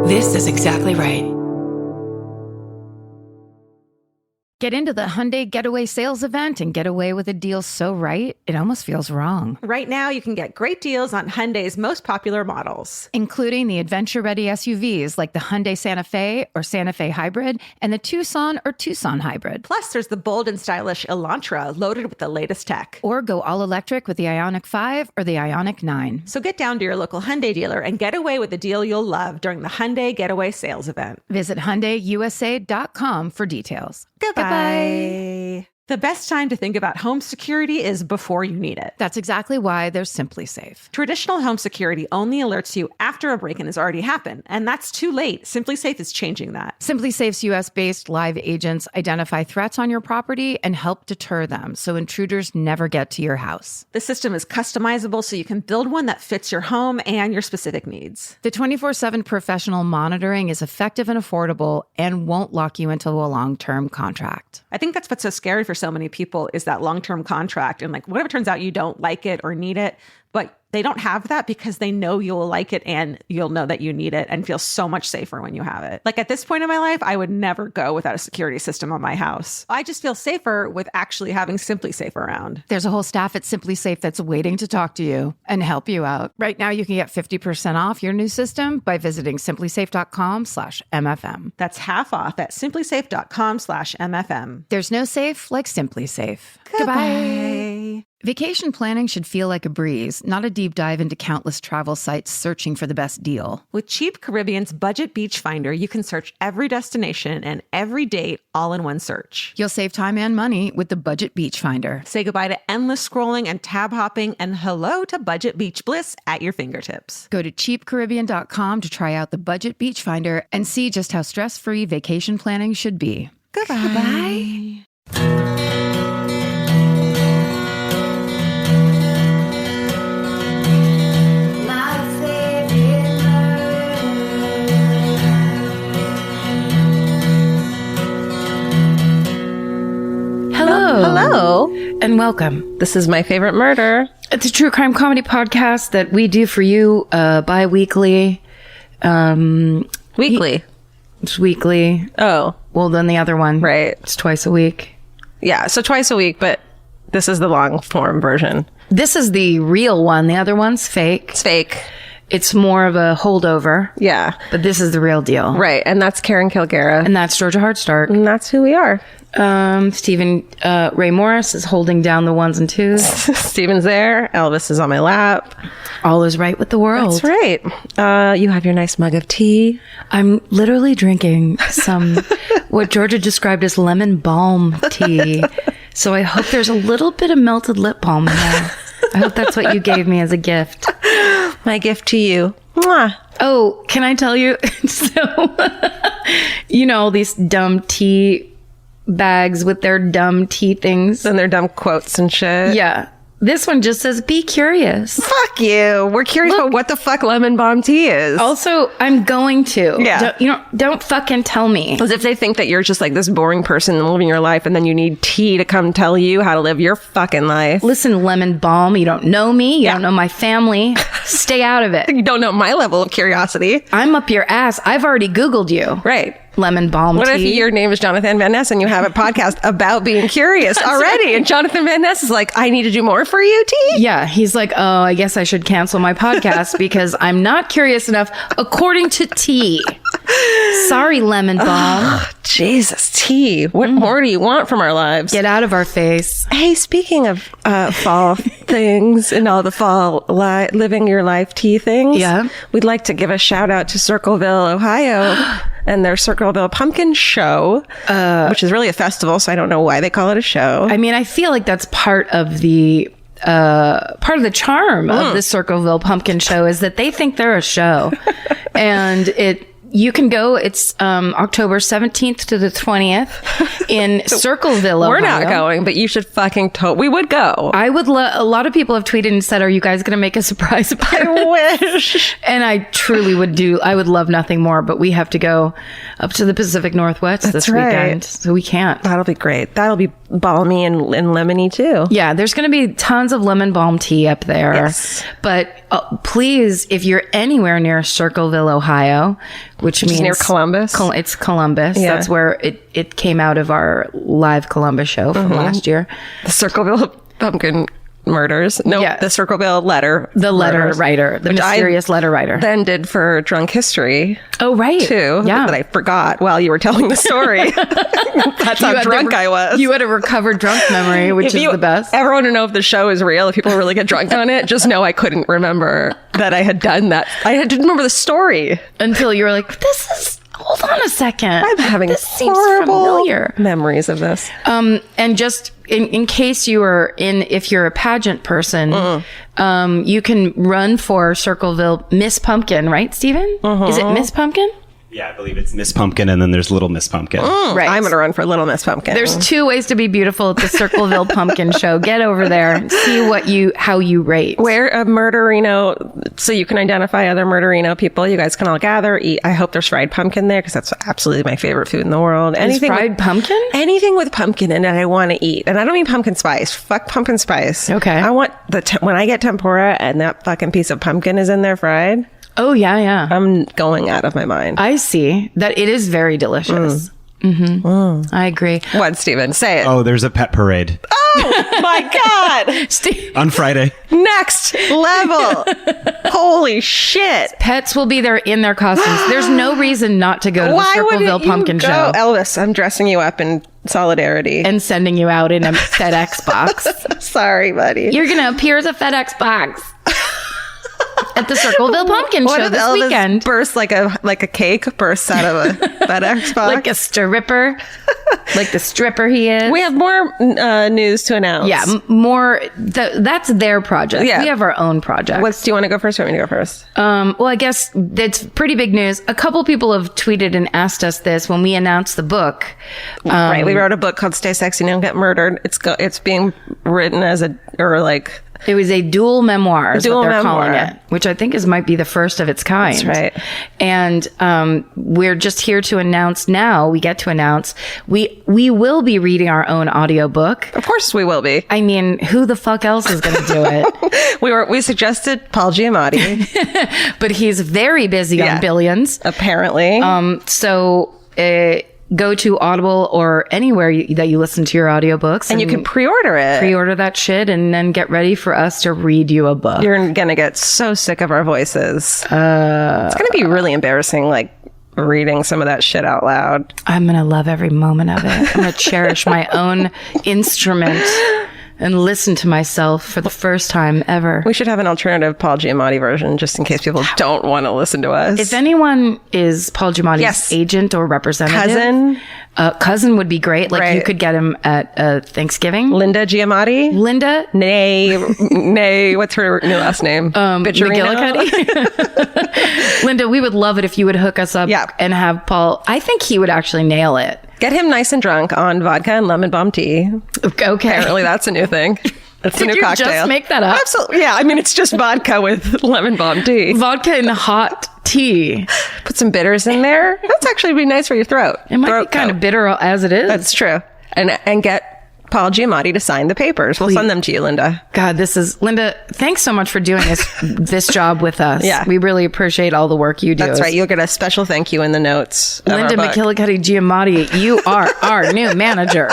This is exactly right. Get into the Hyundai Getaway Sales Event and get away with a deal so right, it almost feels wrong. Right now, you can get great deals on Hyundai's most popular models, including the adventure-ready SUVs like the Hyundai Santa Fe or Santa Fe Hybrid and the Tucson or Tucson Hybrid. Plus, there's the bold and stylish Elantra loaded with the latest tech. Or go all-electric with the Ioniq 5 or the Ioniq 9. So get down to your local Hyundai dealer and get away with a deal you'll love during the Hyundai Getaway Sales Event. Visit HyundaiUSA.com for details. Goodbye. The best time to think about home security is before you need it. That's exactly why there's Simply Safe. Traditional home security only alerts you after a break-in has already happened, and that's too late. Simply Safe is changing that. Simply Safe's US-based live agents identify threats on your property and help deter them so intruders never get to your house. The system is customizable so you can build one that fits your home and your specific needs. The 24/7 professional monitoring is effective and affordable and won't lock you into a long-term contract. I think that's what's so scary for so many people is that long-term contract. And like, what if it turns out you don't like it or need it, but they don't have that because they know you'll like it and you'll know that you need it and feel so much safer when you have it. Like at this point in my life, I would never go without a security system on my house. I just feel safer with actually having Simply Safe around. There's a whole staff at Simply Safe that's waiting to talk to you and help you out. Right now, you can get 50% off your new system by visiting simplysafe.com/MFM. That's half off at simplysafe.com/MFM. There's no safe like Simply Safe. Goodbye. Vacation planning should feel like a breeze, not a deep dive into countless travel sites searching for the best deal. With Cheap Caribbean's Budget Beach Finder, you can search every destination and every date all in one search. You'll save time and money with the Budget Beach Finder. Say goodbye to endless scrolling and tab hopping and hello to Budget Beach Bliss at your fingertips. Go to cheapcaribbean.com to try out the Budget Beach Finder and see just how stress-free vacation planning should be. Goodbye. Hello. And welcome. This is My Favorite Murder. It's a true crime comedy podcast that we do for you bi-weekly. Weekly. It's weekly. Oh. Well, then the other one. Right. It's twice a week. Yeah, so twice a week, but this is the long form version. This is the real one. The other one's fake. It's fake. It's more of a holdover. Yeah. But this is the real deal. Right. And that's Karen Kilgara. And that's Georgia Hardstark. And that's who we are. Stephen Ray Morris is holding down the ones and twos. Steven's there. Elvis is on my lap. All is right with the world. That's right. You have your nice mug of tea. I'm literally drinking some what Georgia described as lemon balm tea. So I hope there's a little bit of melted lip balm in there. I hope that's what you gave me as a gift. My gift to you. Mwah. Oh, can I tell you? So, you know, these dumb tea bags with their dumb tea things. And their dumb quotes and shit. Yeah. This one just says, be curious. Fuck you. We're curious about what the fuck lemon balm tea is. Also, I'm going to. Yeah. Don't fucking tell me. As if they think that you're just like this boring person living your life and then you need tea to come tell you how to live your fucking life. Listen, lemon balm, you don't know me. You don't know my family. Stay out of it. You don't know my level of curiosity. I'm up your ass. I've already Googled you. Right. Lemon balm What tea. if your name is Jonathan Van Ness and you have a podcast about being curious already? Right. And Jonathan Van Ness is like, I need to do more for you, T? Yeah, he's like, oh, I guess I should cancel my podcast because I'm not curious enough, according to T. Sorry, lemon balm. Oh, Jesus, T. What more do you want from our lives? Get out of our face. Hey, speaking of fall things and all the fall living your life tea things, we'd like to give a shout out to Circleville, Ohio. And their Circleville Pumpkin Show, which is really a festival, so I don't know why they call it a show. I mean, I feel like that's part of the charm of the Circleville Pumpkin Show is that they think they're a show. And you can go. It's October 17th to the 20th in Circleville, Ohio. We're not going, but you should fucking we would go. I would a lot of people have tweeted and said, are you guys going to make a surprise appearance? I wish. And I truly I would love nothing more, but we have to go up to the Pacific Northwest this weekend, so we can't. That'll be great. That'll be balmy and lemony too. Yeah, there's going to be tons of lemon balm tea up there. Yes. But please, if you're anywhere near Circleville, Ohio, which means near Columbus. It's Columbus. Yeah. That's where it came out of our live Columbus show from last year. The Circleville Pumpkin Murders. No, the Circleville Letter. The letter writer, the mysterious letter writer. Then did for Drunk History. Oh, right. Too. Yeah. That I forgot while you were telling the story. That's how drunk I was. You had a recovered drunk memory, which is the best. Ever want to know if the show is real, if people really get drunk on it, just know I couldn't remember that I had done that. I didn't remember the story. Until you were like, hold on a second. I'm having this seems horrible familiar memories of this. And just in case if you're a pageant person, you can run for Circleville Miss Pumpkin, right, Stephen? Is it Miss Pumpkin? Yeah, I believe it's Miss Pumpkin and then there's Little Miss Pumpkin. Right. I'm going to run for Little Miss Pumpkin. There's 2 ways to be beautiful at the Circleville Pumpkin Show. Get over there and see how you rate. Wear a murderino so you can identify other murderino people. You guys can all gather, eat. I hope there's fried pumpkin there because that's absolutely my favorite food in the world. Fried pumpkin? Anything with pumpkin in it I want to eat. And I don't mean pumpkin spice. Fuck pumpkin spice. Okay. I want when I get tempura and that fucking piece of pumpkin is in there fried. Oh, yeah. I'm going out of my mind. I see that it is very delicious. I agree. What, Stephen? Say it. Oh, there's a pet parade. Oh, my God. On Friday. Next level. Holy shit. Pets will be there in their costumes. There's no reason not to go to the Circleville Pumpkin Show. Elvis, I'm dressing you up in solidarity. And sending you out in a FedEx box. Sorry, buddy. You're going to appear as a FedEx box. At the Circleville Pumpkin What Show if this Elvis weekend. bursts like a cake bursts out of a FedEx box? Like a stripper. Like the stripper he is. We have more news to announce. Yeah, more. That's their project. Yeah. We have our own project. Do you want to go first or want me to go first? Well, I guess it's pretty big news. A couple people have tweeted and asked us this when we announced the book. Right. We wrote a book called Stay Sexy, Don't Get Murdered. It's being written as it was a dual memoir, is what they're calling memoir. it, which I think might be the first of its kind. That's right. And we're just here to announce now, we get to announce, we will be reading our own audiobook. Of course we will be. I mean, who the fuck else is going to do it? We suggested Paul Giamatti. But he's very busy on Billions. Apparently. So go to Audible or anywhere that you listen to your audiobooks. And you can pre-order it. Pre-order that shit and then get ready for us to read you a book. You're going to get so sick of our voices. It's going to be really embarrassing, like reading some of that shit out loud. I'm going to love every moment of it. I'm going to cherish my own instrument and listen to myself for the first time ever. We should have an alternative Paul Giamatti version just in case people don't want to listen to us. If anyone is Paul Giamatti's agent or representative. Cousin would be great. Like you could get him at Thanksgiving. Linda Giamatti? Linda? Nay, what's her new last name? McGillicuddy? Linda, we would love it if you would hook us up and have Paul. I think he would actually nail it. Get him nice and drunk on vodka and lemon balm tea. Okay. Apparently that's a new thing. That's a new cocktail. Did you just make that up? Absolutely. Yeah, I mean, it's just vodka with lemon balm tea. Vodka and hot tea. Put some bitters in there. That's actually be nice for your throat. It might be kind of bitter as it is. That's true. And get Paul Giamatti to sign the papers. We'll send them to you, Linda. God, Linda, thanks so much for doing this job with us. Yeah. We really appreciate all the work you do. That's right. You'll get a special thank you in the notes. Linda McGillicuddy Giamatti, you are our new manager.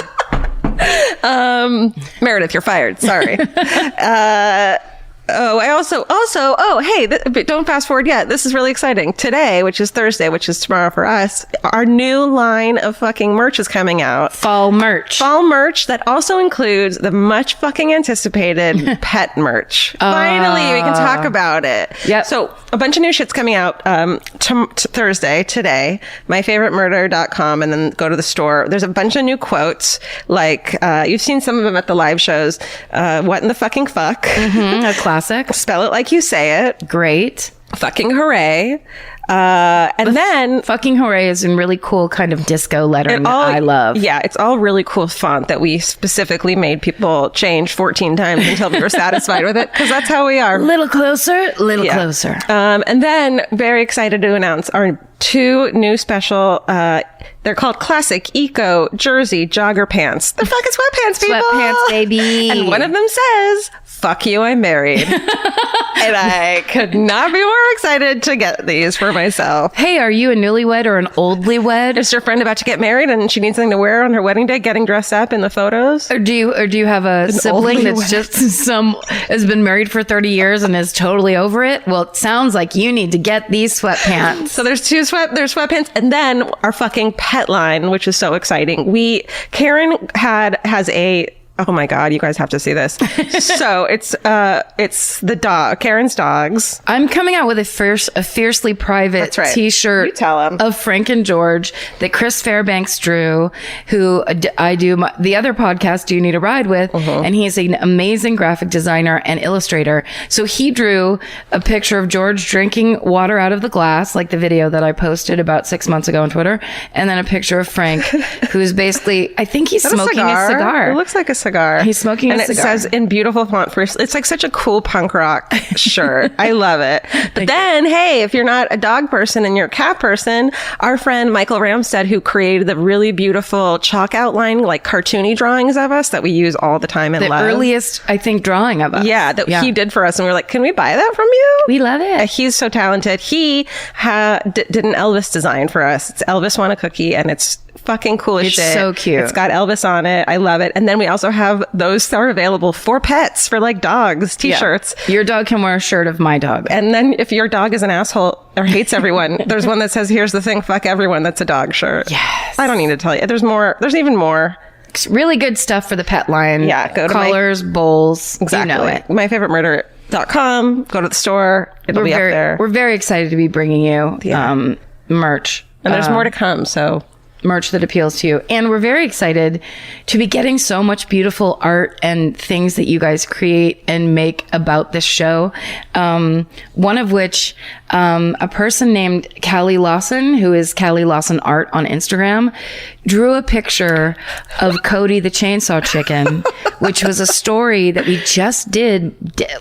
Meredith, you're fired. Sorry. Hey, don't fast forward yet. This is really exciting. Today, which is Thursday, which is tomorrow for us, our new line of fucking merch is coming out. Fall merch that also includes the much fucking anticipated pet merch. Finally, we can talk about it. Yeah. So a bunch of new shit's coming out Thursday, today, myfavoritemurder.com, and then go to the store. There's a bunch of new quotes, like you've seen some of them at the live shows. What in the fucking fuck? A classic. Spell it like you say it. Great. Fucking hooray. And then fucking hooray is in really cool kind of disco lettering that I love. Yeah, it's all really cool font that we specifically made people change 14 times until we were satisfied with it, because that's how we are. Little closer. Closer. And then very excited to announce our 2 new special, they're called Classic Eco Jersey Jogger Pants. They're fucking sweatpants, people. Sweatpants, baby. And one of them says, "Fuck you, I'm married." And I could not be more excited to get these for myself. Hey, are you a newlywed or an oldly wed? Is your friend about to get married and she needs something to wear on her wedding day, getting dressed up in the photos? Or do you have a sibling oldly that's just has been married for 30 years and is totally over it? Well, it sounds like you need to get these sweatpants. So there's sweatpants, and then our fucking pet line, which is so exciting. Karen has a, oh my God, you guys have to see this. So it's the dog, Karen's dogs. I'm coming out with a fiercely private That's right. T-shirt You tell 'em. of Frank and George that Chris Fairbanks drew, who I do the other podcast, Do You Need a Ride with, and he's an amazing graphic designer and illustrator. So he drew a picture of George drinking water out of the glass, like the video that I posted about 6 months ago on Twitter, and then a picture of Frank, who's basically, I think he's smoking a cigar. It looks like a cigar. He's smoking a cigar. And it says in beautiful font first. It's like such a cool punk rock shirt. I love it. But then, hey, if you're not a dog person and you're a cat person, our friend Michael Ramstead, who created the really beautiful chalk outline, like cartoony drawings of us that we use all the time and The love. earliest, I think, drawing of us. Yeah, that he did for us. And we were like, can we buy that from you? We love it. He's so talented. He did an Elvis design for us. It's Elvis Want a Cookie, and it's fucking cool as It's shit. so cute. It's got Elvis on it. I love it. And then we also have those that are available for pets, for like dogs, t-shirts. Yeah. Your dog can wear a shirt of my dog. And then if your dog is an asshole or hates everyone, there's one that says, here's the thing, fuck everyone. That's a dog shirt. Yes. I don't need to tell you. There's more. There's even more. It's really good stuff for the pet line. Yeah, go to colors, bowls. Exactly. You know it. myfavoritemurder.com. Go to the store. It'll be up there. We're very excited to be bringing you merch. And there's more to come. So merch that appeals to you. And we're very excited to be getting so much beautiful art and things that you guys create and make about this show. One of which, a person named Callie Lawson, who is Callie Lawson Art on Instagram, drew a picture of Cody the Chainsaw Chicken, which was a story that we just did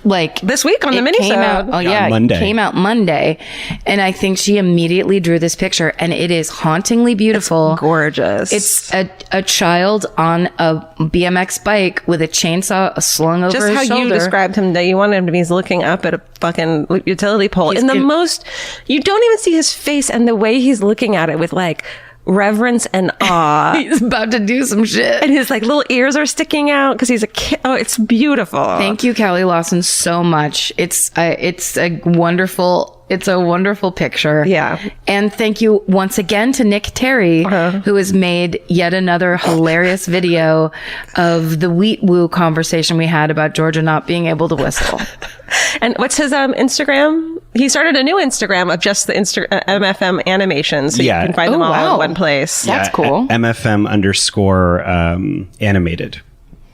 like this week on the minisode. Monday. It came out Monday. And I think she immediately drew this picture, and it is hauntingly beautiful. Gorgeous. It's a child on a BMX bike with a chainsaw slung over just his how shoulder. you described him, that you wanted him to be looking up at a fucking utility pole. He's In the in- most, you don't even see his face, and the way he's looking at it with like reverence and awe. He's about to do some shit. And his like little ears are sticking out because he's a kid. Oh, it's beautiful. Thank you, Callie Lawson, so much. It's a wonderful picture. Yeah. And thank you once again to Nick Terry, who has made yet another hilarious video of the wheat woo conversation we had about Georgia not being able to whistle. And what's his Instagram? He started a new Instagram of just the MFM animations. So you can find them all in one place. That's cool. MFM_animated.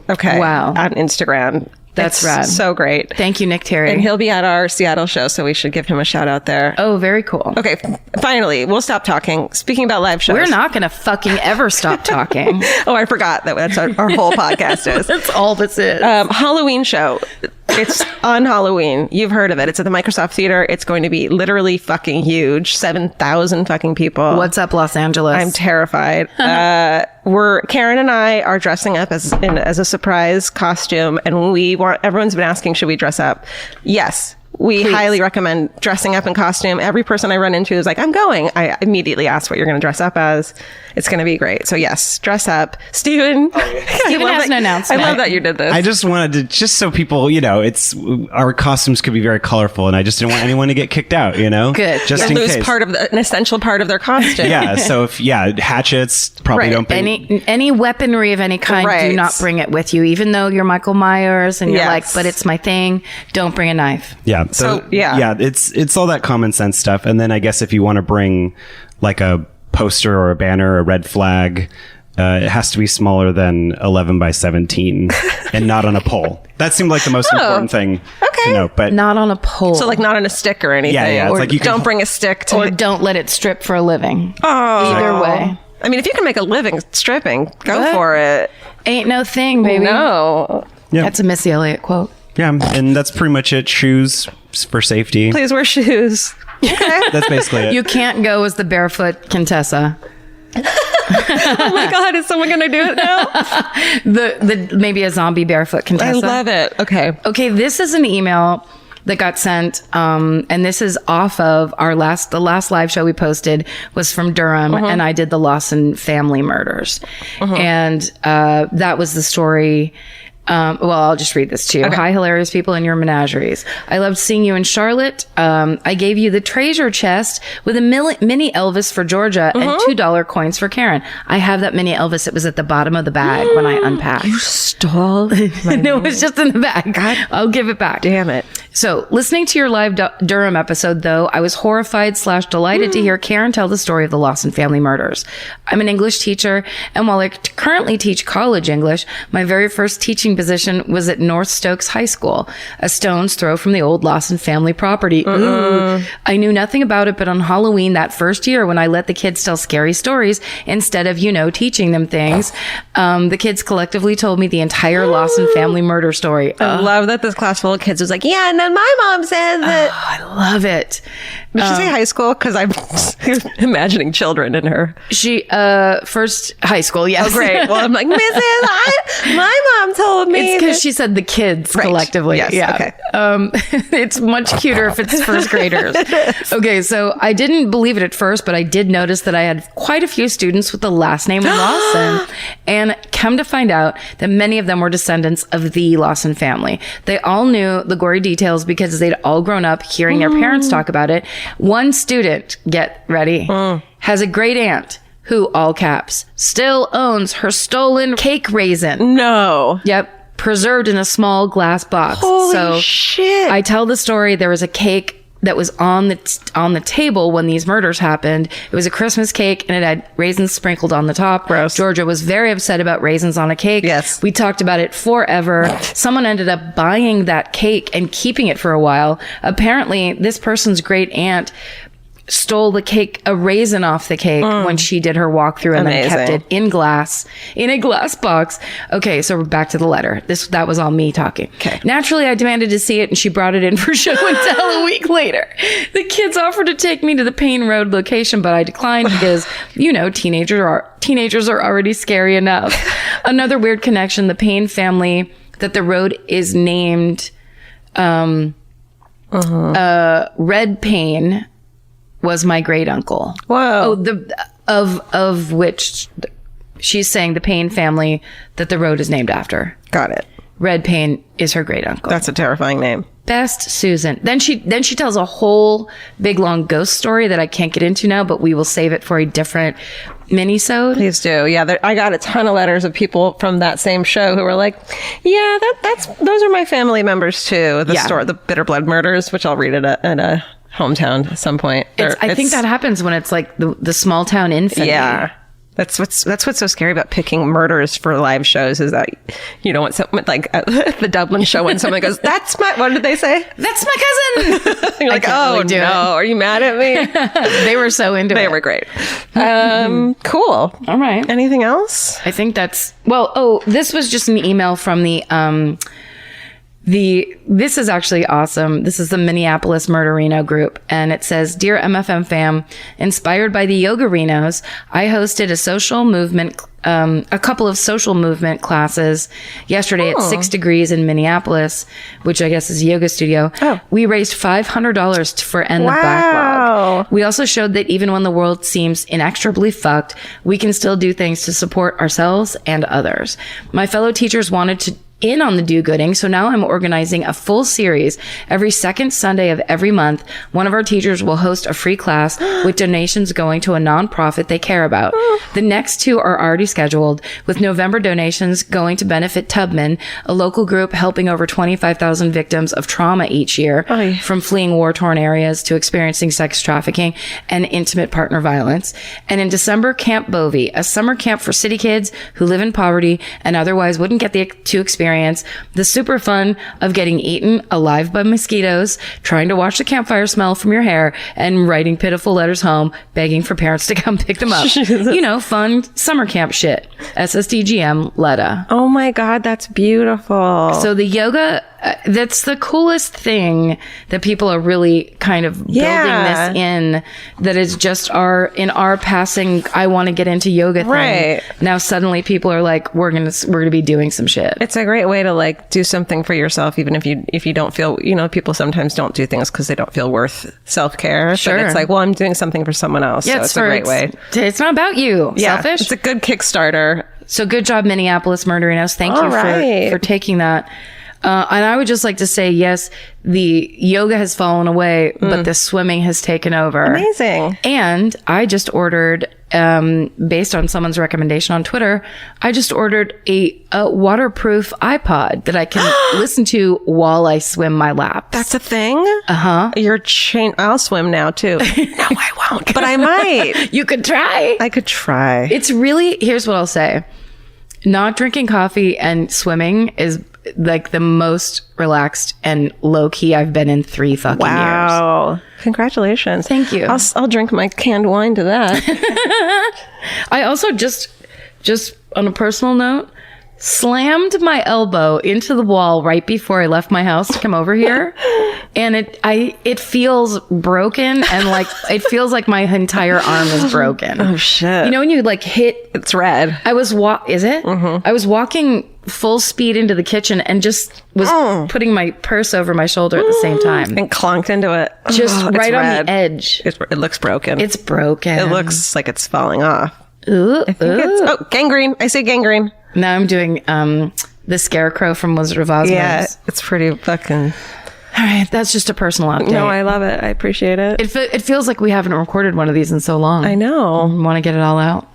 Okay. Wow. On Instagram. That's It's rad. so great. Thank you, Nick Terry. And he'll be at our Seattle show, so we should give him a shout out there. Oh, very cool. Okay, finally, we'll stop talking. Speaking about live shows. We're not going to fucking ever stop talking. Oh, I forgot that's what our whole podcast is. That's all this is. Halloween show. It's on Halloween. You've heard of it. It's at the Microsoft Theater. It's going to be literally fucking huge. 7,000 fucking people. What's up, Los Angeles? I'm terrified. Karen and I are dressing up as a surprise costume, and everyone's been asking, should we dress up? Yes. We highly recommend dressing up in costume. Every person I run into is like, I'm going. I immediately ask what you're going to dress up as. It's going to be great. So yes, dress up. Steven. Steven has an announcement. I love that you did this. I just wanted to, so people, our costumes could be very colorful, and I just didn't want anyone to get kicked out, Good. Just in lose case. an essential part of their costume. Yeah. So hatchets probably Right. don't bring. any weaponry of any kind, Right. do not bring it with you. Even though you're Michael Myers and you're Yes. like, but it's my thing, don't bring a knife. Yeah. So, it's all that common sense stuff. And then I guess if you want to bring like a poster or a banner, a red flag, it has to be smaller than 11 by 17 and not on a pole. That seemed like the most important thing to know. But Not on a pole. So like not on a stick or anything. Yeah, it's Or like you can- don't bring a stick to or don't let it strip for a living. Oh. Either way. I mean, if you can make a living stripping, go What? for it. Ain't no thing, baby. No. yeah. That's a Missy Elliott quote. Yeah. And that's pretty much it. Shoes for safety. Please wear shoes. Okay. That's basically it. You can't go as the barefoot Contessa. Oh my God, is someone going to do it now? The maybe a zombie barefoot Contessa. I love it. Okay. Okay, this is an email that got sent. And this is off of the last live show we posted was from Durham, and I did the Lawson family murders. And that was the story. Well, I'll just read this to you. Okay. Hi, hilarious people in your menageries. I loved seeing you in Charlotte. I gave you the treasure chest with a mini Elvis for Georgia and $2 coins for Karen. I have that mini Elvis. It was at the bottom of the bag when I unpacked. You stole No, it was just in the bag. God. I'll give it back. Damn it. So listening to your live Durham episode, though, I was horrified / delighted to hear Karen tell the story of the Lawson family murders. I'm an English teacher, and while I currently teach college English, my very first teaching position was at North Stokes High School, a stone's throw from the old Lawson family property. Ooh. I knew nothing about it, but on Halloween that first year when I let the kids tell scary stories instead of, teaching them things, the kids collectively told me the entire Lawson family murder story. I love that this class full of kids was like, yeah, and then my mom said that. I love it. Did she say high school? Because I'm imagining children in her. She, first high school, yes. Oh, great. Well, I'm like, my mom told me. It's because she said the kids collectively. Yes, yeah. Okay. It's much cuter if it's first graders. Okay, so I didn't believe it at first, but I did notice that I had quite a few students with the last name of Lawson. And come to find out that many of them were descendants of the Lawson family. They all knew the gory details because they'd all grown up hearing their parents talk about it. One student, get ready, has a great aunt who, all caps, still owns her stolen cake raisin. No. Yep. Preserved in a small glass box. Holy shit. I tell the story. There was a cake that was on the table when these murders happened. It was a Christmas cake and it had raisins sprinkled on the top. Gross. Georgia was very upset about raisins on a cake. Yes. We talked about it forever. Someone ended up buying that cake and keeping it for a while. Apparently, this person's great aunt stole the cake, a raisin off the cake when she did her walkthrough and then kept it in a glass box. Okay, so we're back to the letter. That was all me talking. Okay. Naturally, I demanded to see it and she brought it in for show and tell a week later. The kids offered to take me to the Payne Road location, but I declined because, teenagers are already scary enough. Another weird connection, the Payne family that the road is named, Red Payne was my great uncle. Wow. Of which she's saying the Payne family that the road is named after. Got it. Red Payne is her great uncle. That's a terrifying name. Best Susan. Then she tells a whole big long ghost story that I can't get into now, but we will save it for a different mini-sode. Please do. Yeah, I got a ton of letters of people from that same show who were like, yeah, those are my family members too. The Bitter Blood Murders, which I'll read at a hometown at some point. I think that happens when it's like the small town infamy. Yeah. That's what's so scary about picking murders for live shows is that you don't want someone like at the Dublin show when someone goes, what did they say? That's my cousin. You're like, oh no, are you mad at me? They were so into it. They were great. Cool. All right. Anything else? I think that's, this was just an email from this is actually awesome. This is the Minneapolis Murderino group. And it says, Dear MFM fam, inspired by the Yogarinos, I hosted a couple of social movement classes yesterday at 6 Degrees in Minneapolis, which I guess is a yoga studio. We raised $500 for End the Backlog. We also showed that even when the world seems inexorably fucked, we can still do things to support ourselves and others. My fellow teachers wanted to in on the do-gooding, so now I'm organizing a full series. Every second Sunday of every month, one of our teachers will host a free class with donations going to a nonprofit they care about. The next two are already scheduled, with November donations going to benefit Tubman, a local group helping over 25,000 victims of trauma each year, from fleeing war-torn areas to experiencing sex trafficking and intimate partner violence. And in December, Camp Bovey, a summer camp for city kids who live in poverty and otherwise wouldn't get to experience the super fun of getting eaten alive by mosquitoes, trying to watch the campfire smell from your hair, and writing pitiful letters home, begging for parents to come pick them up. Fun summer camp shit. SSDGM, Letta. Oh my God, that's beautiful. So the yoga That's the coolest thing that people are really kind of building this in, that is just in our passing, I want to get into yoga thing. Right. Now suddenly people are like, we're going to be doing some shit. It's a great way to like do something for yourself, even if you don't feel, people sometimes don't do things because they don't feel worth self-care. Sure. But it's like, well, I'm doing something for someone else. Yeah, so it's a great way. It's not about you. Selfish. It's a good Kickstarter. So good job, Minneapolis Murderinos. Thank you for taking that. And I would just like to say, yes, the yoga has fallen away, but the swimming has taken over. Amazing. And I just ordered, based on someone's recommendation on Twitter, I just ordered a waterproof iPod that I can listen to while I swim my laps. That's a thing? Uh-huh. I'll swim now too. No, I won't. But I might. You could try. I could try. It's really, here's what I'll say. Not drinking coffee and swimming is like the most relaxed and low key I've been in 3 fucking years. Wow. Congratulations. Thank you. I'll drink my canned wine to that. I also just on a personal note, slammed my elbow into the wall right before I left my house to come over here. And it feels broken, and like it feels like my entire arm is broken. Oh shit. You know when you like hit, it's red. I was is it? Mm-hmm. I was walking full speed into the kitchen and just was putting my purse over my shoulder at the same time. And clonked into it. Just right on the edge. It looks broken. It's broken. It looks like it's falling off. Ooh, I think it's gangrene. I say gangrene. Now I'm doing the Scarecrow from Wizard of Oz. Yeah, it's pretty fucking... All right, that's just a personal update. No, I love it. I appreciate it. It feels like we haven't recorded one of these in so long. I know. Want to get it all out.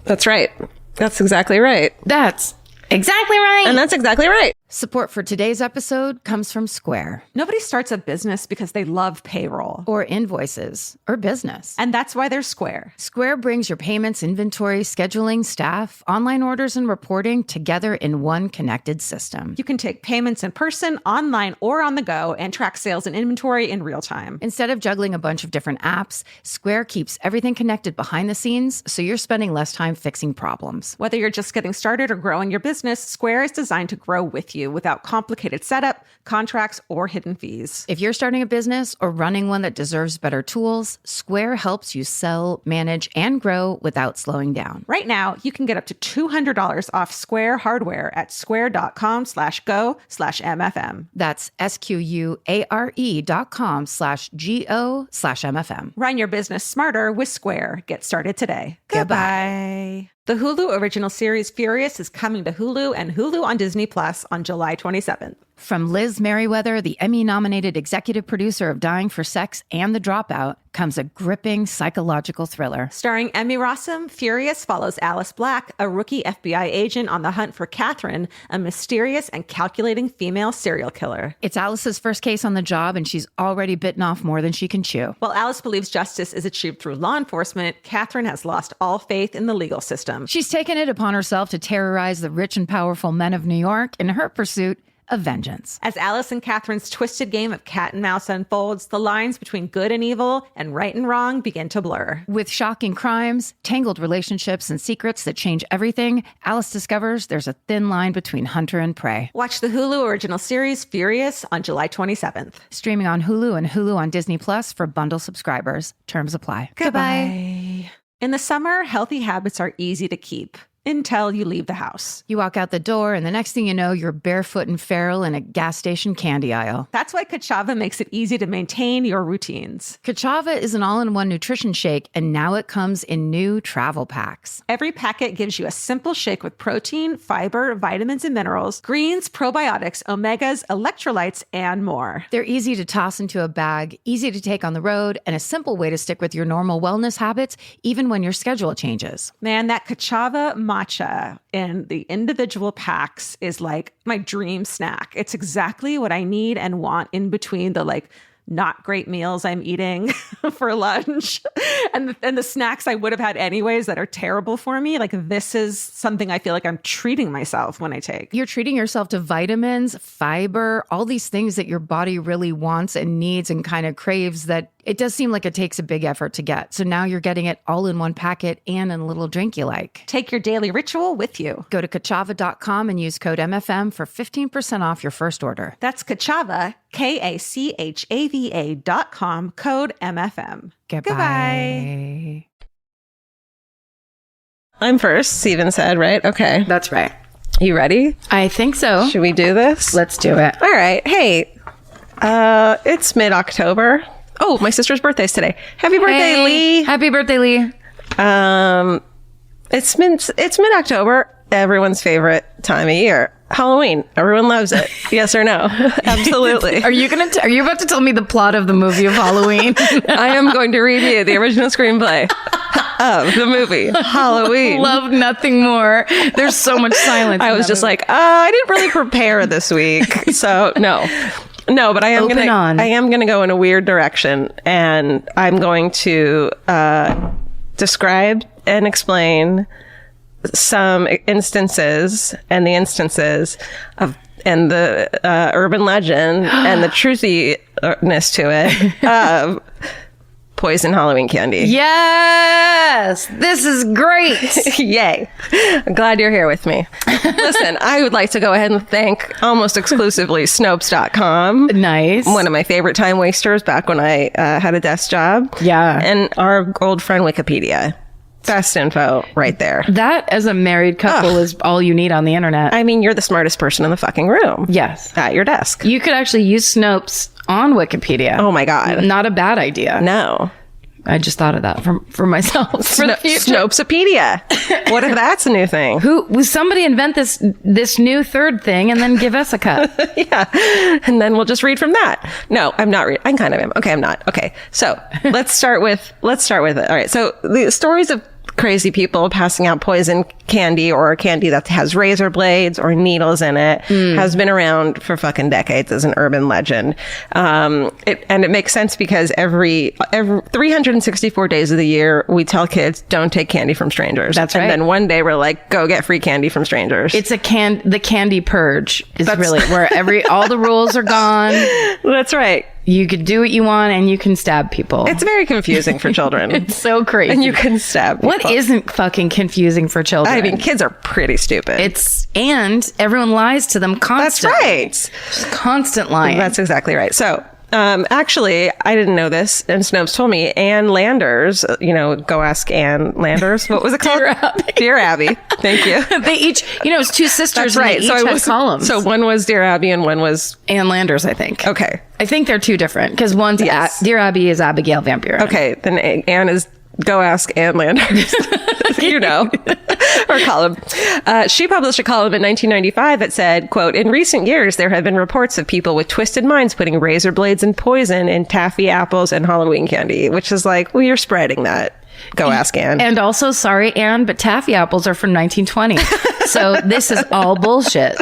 That's right. That's exactly right. That's exactly right. And that's exactly right. Support for today's episode comes from Square. Nobody starts a business because they love payroll or invoices or business. And that's why they're Square. Square brings your payments, inventory, scheduling, staff, online orders, and reporting together in one connected system. You can take payments in person, online, or on the go and track sales and inventory in real time. Instead of juggling a bunch of different apps, Square keeps everything connected behind the scenes, so you're spending less time fixing problems. Whether you're just getting started or growing your business, Square is designed to grow with you without complicated setup, contracts, or hidden fees. If you're starting a business or running one that deserves better tools, Square helps you sell, manage, and grow without slowing down. Right now, you can get up to $200 off Square hardware at square.com/go/MFM. That's SQUARE.com/GO/MFM. Run your business smarter with Square. Get started today. Goodbye. The Hulu original series Furious is coming to Hulu and Hulu on Disney Plus on July 27th. From Liz Merriweather, the Emmy-nominated executive producer of Dying for Sex and The Dropout, comes a gripping psychological thriller. Starring Emmy Rossum, Furious follows Alice Black, a rookie FBI agent on the hunt for Catherine, a mysterious and calculating female serial killer. It's Alice's first case on the job, and she's already bitten off more than she can chew. While Alice believes justice is achieved through law enforcement, Catherine has lost all faith in the legal system. She's taken it upon herself to terrorize the rich and powerful men of New York in her pursuit of vengeance. As Alice and Catherine's twisted game of cat and mouse unfolds, the lines between good and evil and right and wrong begin to blur. With shocking crimes, tangled relationships, and secrets that change everything, Alice discovers there's a thin line between hunter and prey. Watch the Hulu original series Furious on July 27th. Streaming on Hulu and Hulu on Disney Plus for bundle subscribers. Terms apply. Goodbye. In the summer, healthy habits are easy to keep. Until you leave the house. You walk out the door, and the next thing you know, you're barefoot and feral in a gas station candy aisle. That's why Kachava makes it easy to maintain your routines. Kachava is an all-in-one nutrition shake, and now it comes in new travel packs. Every packet gives you a simple shake with protein, fiber, vitamins and minerals, greens, probiotics, omegas, electrolytes, and more. They're easy to toss into a bag, easy to take on the road, and a simple way to stick with your normal wellness habits, even when your schedule changes. Man, that Kachava matcha in the individual packs is like my dream snack. It's exactly what I need and want in between the like not great meals I'm eating for lunch and the snacks I would have had anyways that are terrible for me. Like this is something I feel like I'm treating myself when I take. You're treating yourself to vitamins, fiber, all these things that your body really wants and needs and kind of craves that It does seem like it takes a big effort to get. So now you're getting it all in one packet and in a little drink you like. Take your daily ritual with you. Go to Kachava.com and use code MFM for 15% off your first order. That's Kachava, KACHAVA.com, code MFM. Goodbye. I'm first, Steven said, right? Okay. That's right. You ready? I think so. Should we do this? Let's do it. All right. Hey, it's mid-October. Oh, my sister's birthday's today. Happy birthday, Lee. Happy birthday, Lee. It's mid-October, everyone's favorite time of year. Halloween. Everyone loves it. Yes or no? Absolutely. Are you about to tell me the plot of the movie of Halloween? I am going to read you the original screenplay of the movie Halloween. Love nothing more. There's so much silence. I was just like, I didn't really prepare this week. So no, but I am going to go in a weird direction, and I'm going to describe and explain some instances and the urban legend and the truthiness to it of poison Halloween candy. Yes! This is great! Yay. I'm glad you're here with me. Listen, I would like to go ahead and thank almost exclusively Snopes.com. Nice. One of my favorite time wasters back when I had a desk job. Yeah. And our old friend Wikipedia. Best info right there. That, as a married couple, is all you need on the internet. I mean, you're the smartest person in the fucking room. Yes. At your desk. You could actually use Snopes on Wikipedia. Oh my God. Not a bad idea. No. I just thought of that for myself. For the future. Snopesopedia. What if that's a new thing? Will somebody invent this new third thing and then give us a cut? Yeah. And then we'll just read from that. No, I'm not reading. I kind of am. Okay, I'm not. Okay. So let's start with it. All right. So the stories of crazy people passing out poison candy or candy that has razor blades or needles in it has been around for fucking decades as an urban legend. It makes sense because every 364 days of the year, we tell kids, don't take candy from strangers. That's right. And then one day we're like, go get free candy from strangers. It's the candy purge is really where all the rules are gone. That's right. You could do what you want and you can stab people. It's very confusing for children. It's so crazy. And you can stab people. What isn't fucking confusing for children? I mean, kids are pretty stupid. And everyone lies to them constantly. That's right. Just constant lying. That's exactly right. So, actually, I didn't know this, and Snopes told me. Ann Landers, go ask Ann Landers. What was it called? Dear Abby. Thank you. They each, it was two sisters. That's right. And they each had columns. So one was Dear Abby and one was Ann Landers, I think. Okay. I think they're two different because one's Dear Abby is Abigail Van Buren. Okay, then Ann is Go Ask Ann Landers. Her column. She published a column in 1995 that said, quote, in recent years, there have been reports of people with twisted minds putting razor blades and poison in taffy apples and Halloween candy, which is like, well, you're spreading that. Go ask Ann. And also, sorry, Ann, but taffy apples are from 1920. So this is all bullshit.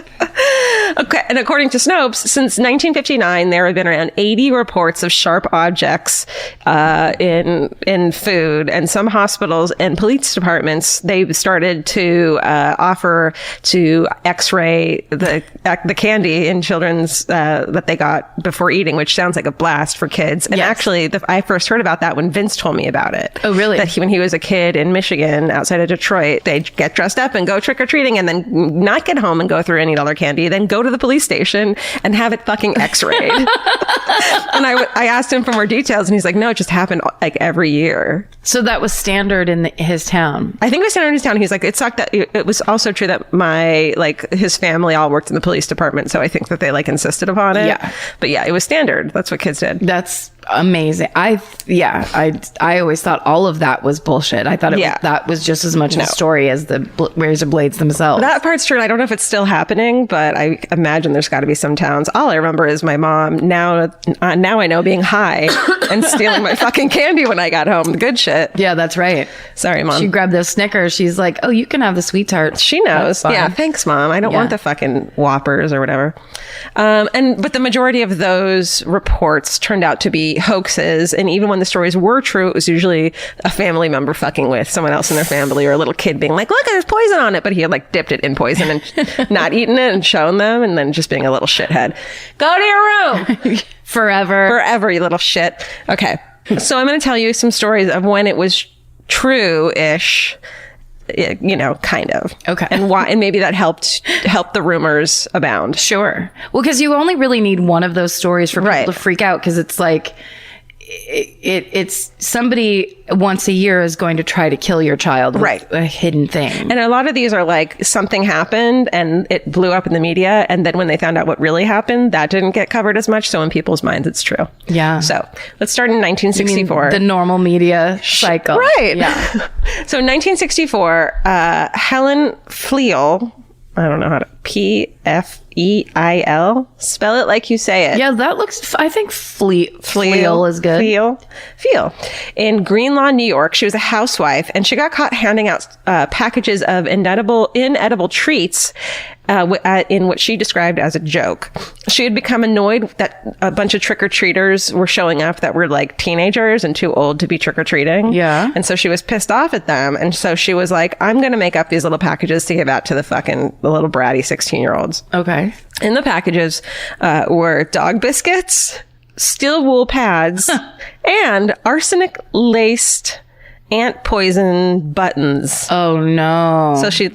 Okay, and according to Snopes, since 1959, there have been around 80 reports of sharp objects in food, and some hospitals and police departments, they've started to offer to X-ray the candy in children's that they got before eating, which sounds like a blast for kids. And actually, I first heard about that when Vince told me about it. Oh, really? That when he was a kid in Michigan, outside of Detroit, they'd get dressed up and go trick-or-treating and then not get home and go through any other candy, then go to the police station and have it fucking X-rayed. And I asked him for more details, and he's like, no, it just happened like every year. So that was standard in his town. I think it was standard in his town. He's like, it sucked that it was also true that his family all worked in the police department. So I think that they insisted upon it. Yeah. But yeah, it was standard. That's what kids did. That's amazing. I always thought all of that was bullshit. I thought that was just as much a story as the razor blades themselves. That part's true. I don't know if it's still happening, but I imagine there's got to be some towns. All I remember is my mom now I know being high and stealing my fucking candy when I got home. The good shit. Yeah, that's right. Sorry, Mom. She grabbed those Snickers. She's like, oh, you can have the sweet tarts. She knows. Yeah, thanks, Mom. I don't want the fucking Whoppers or whatever. But the majority of those reports turned out to be hoaxes, and even when the stories were true, it was usually a family member fucking with someone else in their family, or a little kid being like, look, there's poison on it, but he had dipped it in poison and not eaten it and shown them, and then just being a little shithead. Go to your room. Forever, you little shit. Okay. So I'm going to tell you some stories of when it was true-ish, kind of. Okay. And why, and maybe that helped the rumors abound. Sure. Well, because you only really need one of those stories for people Right. to freak out, because it's like it's somebody once a year is going to try to kill your child with Right. a hidden thing. And a lot of these are like something happened and it blew up in the media. And then when they found out what really happened, that didn't get covered as much. So in people's minds, it's true. Yeah. So let's start in 1964. The normal media cycle. Right. Yeah. So in 1964, Helen Fleal, I don't know how to, Pfeil, spell it like you say it. Yeah, that looks, I think Fleal is good. Feel. In Greenlaw, New York, she was a housewife and she got caught handing out packages of inedible treats in what she described as a joke. She had become annoyed that a bunch of trick-or-treaters were showing up that were like teenagers and too old to be trick-or-treating. Yeah. And so she was pissed off at them. And so she was like, I'm going to make up these little packages to give out to the little bratty 16-year-olds. Okay. In the packages were dog biscuits, steel wool pads, and arsenic-laced ant poison buttons. Oh, no. So she'd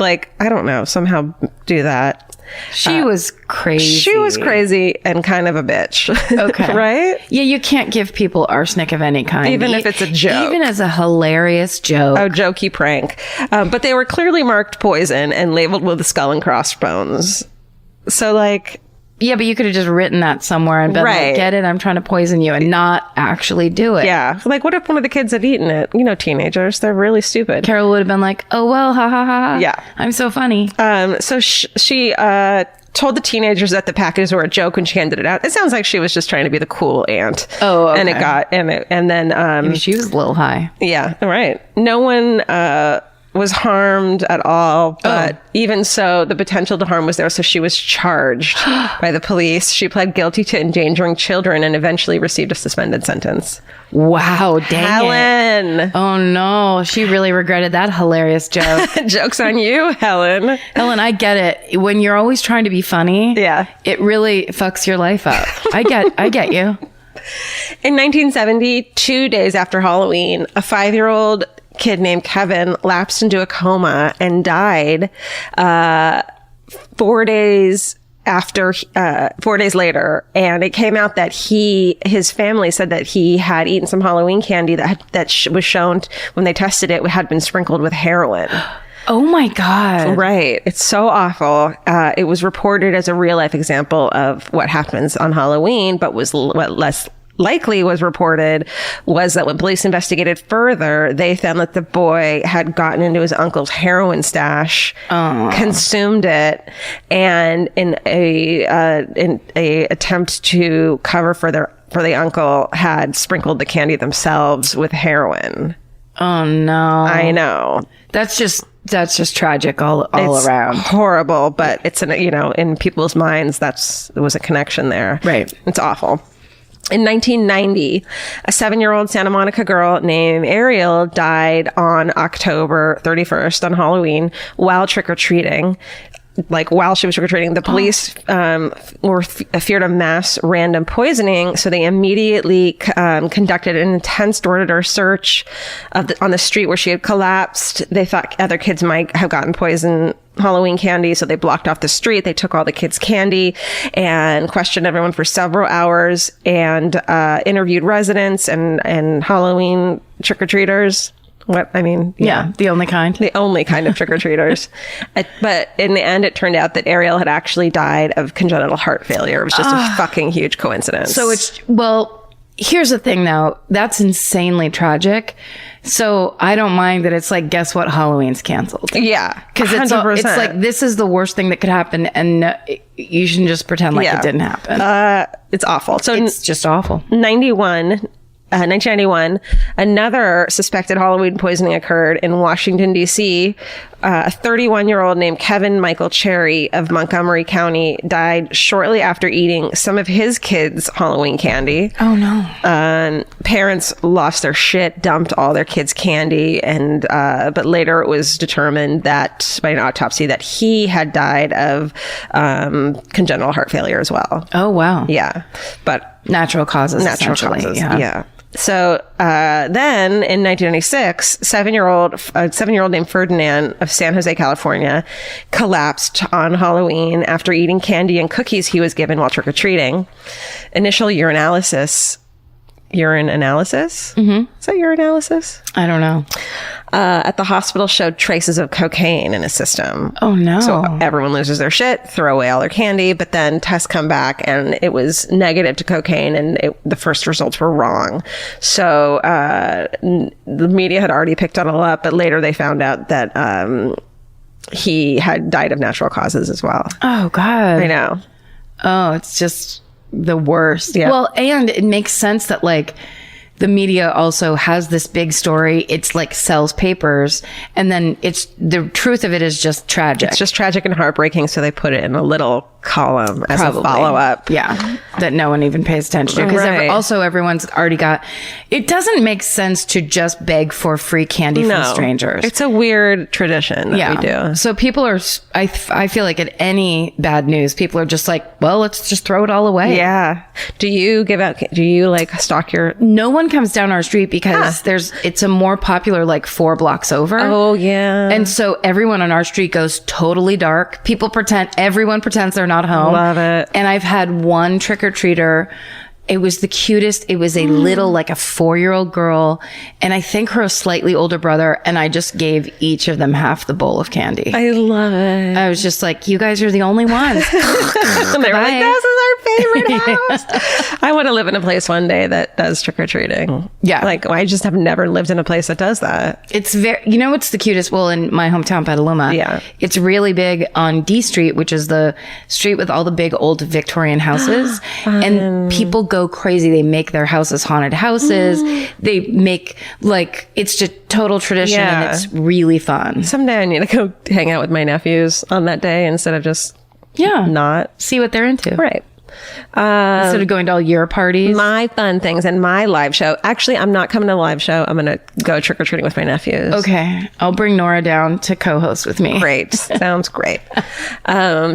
somehow do that. She was crazy. She was crazy and kind of a bitch. Okay. Right? Yeah, you can't give people arsenic of any kind. Even if it's a joke. Even as a hilarious joke. A jokey prank. But they were clearly marked poison and labeled with the skull and crossbones. So yeah, but you could have just written that somewhere and been Right. like, get it, I'm trying to poison you, and not actually do it. yeah. What if one of the kids had eaten it? Teenagers, they're really stupid. Carol would have been like, oh, well, ha ha ha. Yeah. I'm so funny. So she told the teenagers that the packages were a joke when she handed it out. It sounds like she was just trying to be the cool aunt. Oh, okay. And then She was a little high. yeah, right. No one was harmed at all, but even so, the potential to harm was there. So she was charged by the police. She pled guilty to endangering children and eventually received a suspended sentence. Wow, dang it. Helen. Oh, no. She really regretted that hilarious joke. Joke's on you, Helen. Helen, I get it. When you're always trying to be funny, Yeah. it really fucks your life up. I get you. In 1970, 2 days after Halloween, a 5-year-old kid named Kevin lapsed into a coma and died 4 days later. And it came out that his family said that he had eaten some Halloween candy that was shown when they tested it had been sprinkled with heroin. Oh my God. Right. It's so awful. It was reported as a real life example of what happens on Halloween, but what less likely was reported was that when police investigated further, they found that the boy had gotten into his uncle's heroin stash, consumed it, and in a attempt to cover for the uncle, had sprinkled the candy themselves with heroin. Oh no. I know. That's just tragic all It's around. horrible, but it's in people's minds, there was a connection there. Right. It's awful. In 1990, a 7-year-old Santa Monica girl named Ariel died on October 31st on Halloween while trick-or-treating. While she was trick-or-treating, the police feared a mass random poisoning, so they immediately conducted an intense door-to-door search on the street where she had collapsed. They thought other kids might have gotten poison Halloween candy, so they blocked off the street. They took all the kids' candy and questioned everyone for several hours and interviewed residents and Halloween trick-or-treaters. Yeah, the only kind. The only kind of trick-or-treaters. But in the end, it turned out that Ariel had actually died of congenital heart failure. It was just a fucking huge coincidence. So here's the thing though. That's insanely tragic. So I don't mind that it's like, guess what? Halloween's canceled. Yeah. Because it's like, this is the worst thing that could happen. And you shouldn't just pretend like it didn't happen. It's awful. So it's just awful. 1991, another suspected Halloween poisoning occurred in Washington, D.C. A 31-year-old named Kevin Michael Cherry of Montgomery County died shortly after eating some of his kids' Halloween candy. Oh, no. Parents lost their shit, dumped all their kids' candy, and but later it was determined that, by an autopsy, that he had died of congenital heart failure as well. Oh, wow. Yeah. But Natural causes. yeah. So then in 1996, a 7-year-old named Ferdinand of San Jose, California, collapsed on Halloween after eating candy and cookies he was given while trick-or-treating. Initial urinalysis. Mm-hmm. Is that urinalysis? I don't know. At the hospital showed traces of cocaine in his system. Oh, no. So everyone loses their shit, throw away all their candy, but then tests come back and it was negative to cocaine, and the first results were wrong. So the media had already picked it all up, but later they found out that he had died of natural causes as well. Oh, God. I know. Oh, it's just the worst. Yeah. Well, and it makes sense that like the media also has this big story. It's like sells papers, and then it's the truth of it is just tragic. It's just tragic and heartbreaking. So they put it in a little column as a follow up. Yeah. That no one even pays attention to. Because also everyone's already got, it doesn't make sense to just beg for free candy from strangers. It's a weird tradition that we do. So people are, I feel like at any bad news, people are just like, well, let's just throw it all away. Yeah. Do you like stock your... No one comes down our street because it's a more popular like 4 blocks over. Oh, yeah. And so everyone on our street goes totally dark. Everyone pretends they're not home. Love it. And I've had one trick-or-treater. It was the cutest. It was a little, like a 4-year-old girl. And I think her slightly older brother. And I just gave each of them half the bowl of candy. I love it. I was just like, you guys are the only ones. And they were like, this is our favorite house. I want to live in a place one day that does trick-or-treating. Yeah. Like, I just have never lived in a place that does that. It's what's the cutest? Well, in my hometown, Petaluma. Yeah. It's really big on D Street, which is the street with all the big old Victorian houses. And people go crazy. They make their houses haunted houses. They make it's just total tradition, and it's really fun. Someday I need to go hang out with my nephews on that day instead of just not see what they're into. Right. Instead of going to all your parties. My fun things and my live show. Actually, I'm not coming to a live show. I'm going to go trick-or-treating with my nephews. Okay. I'll bring Nora down to co-host with me. Great. Sounds great.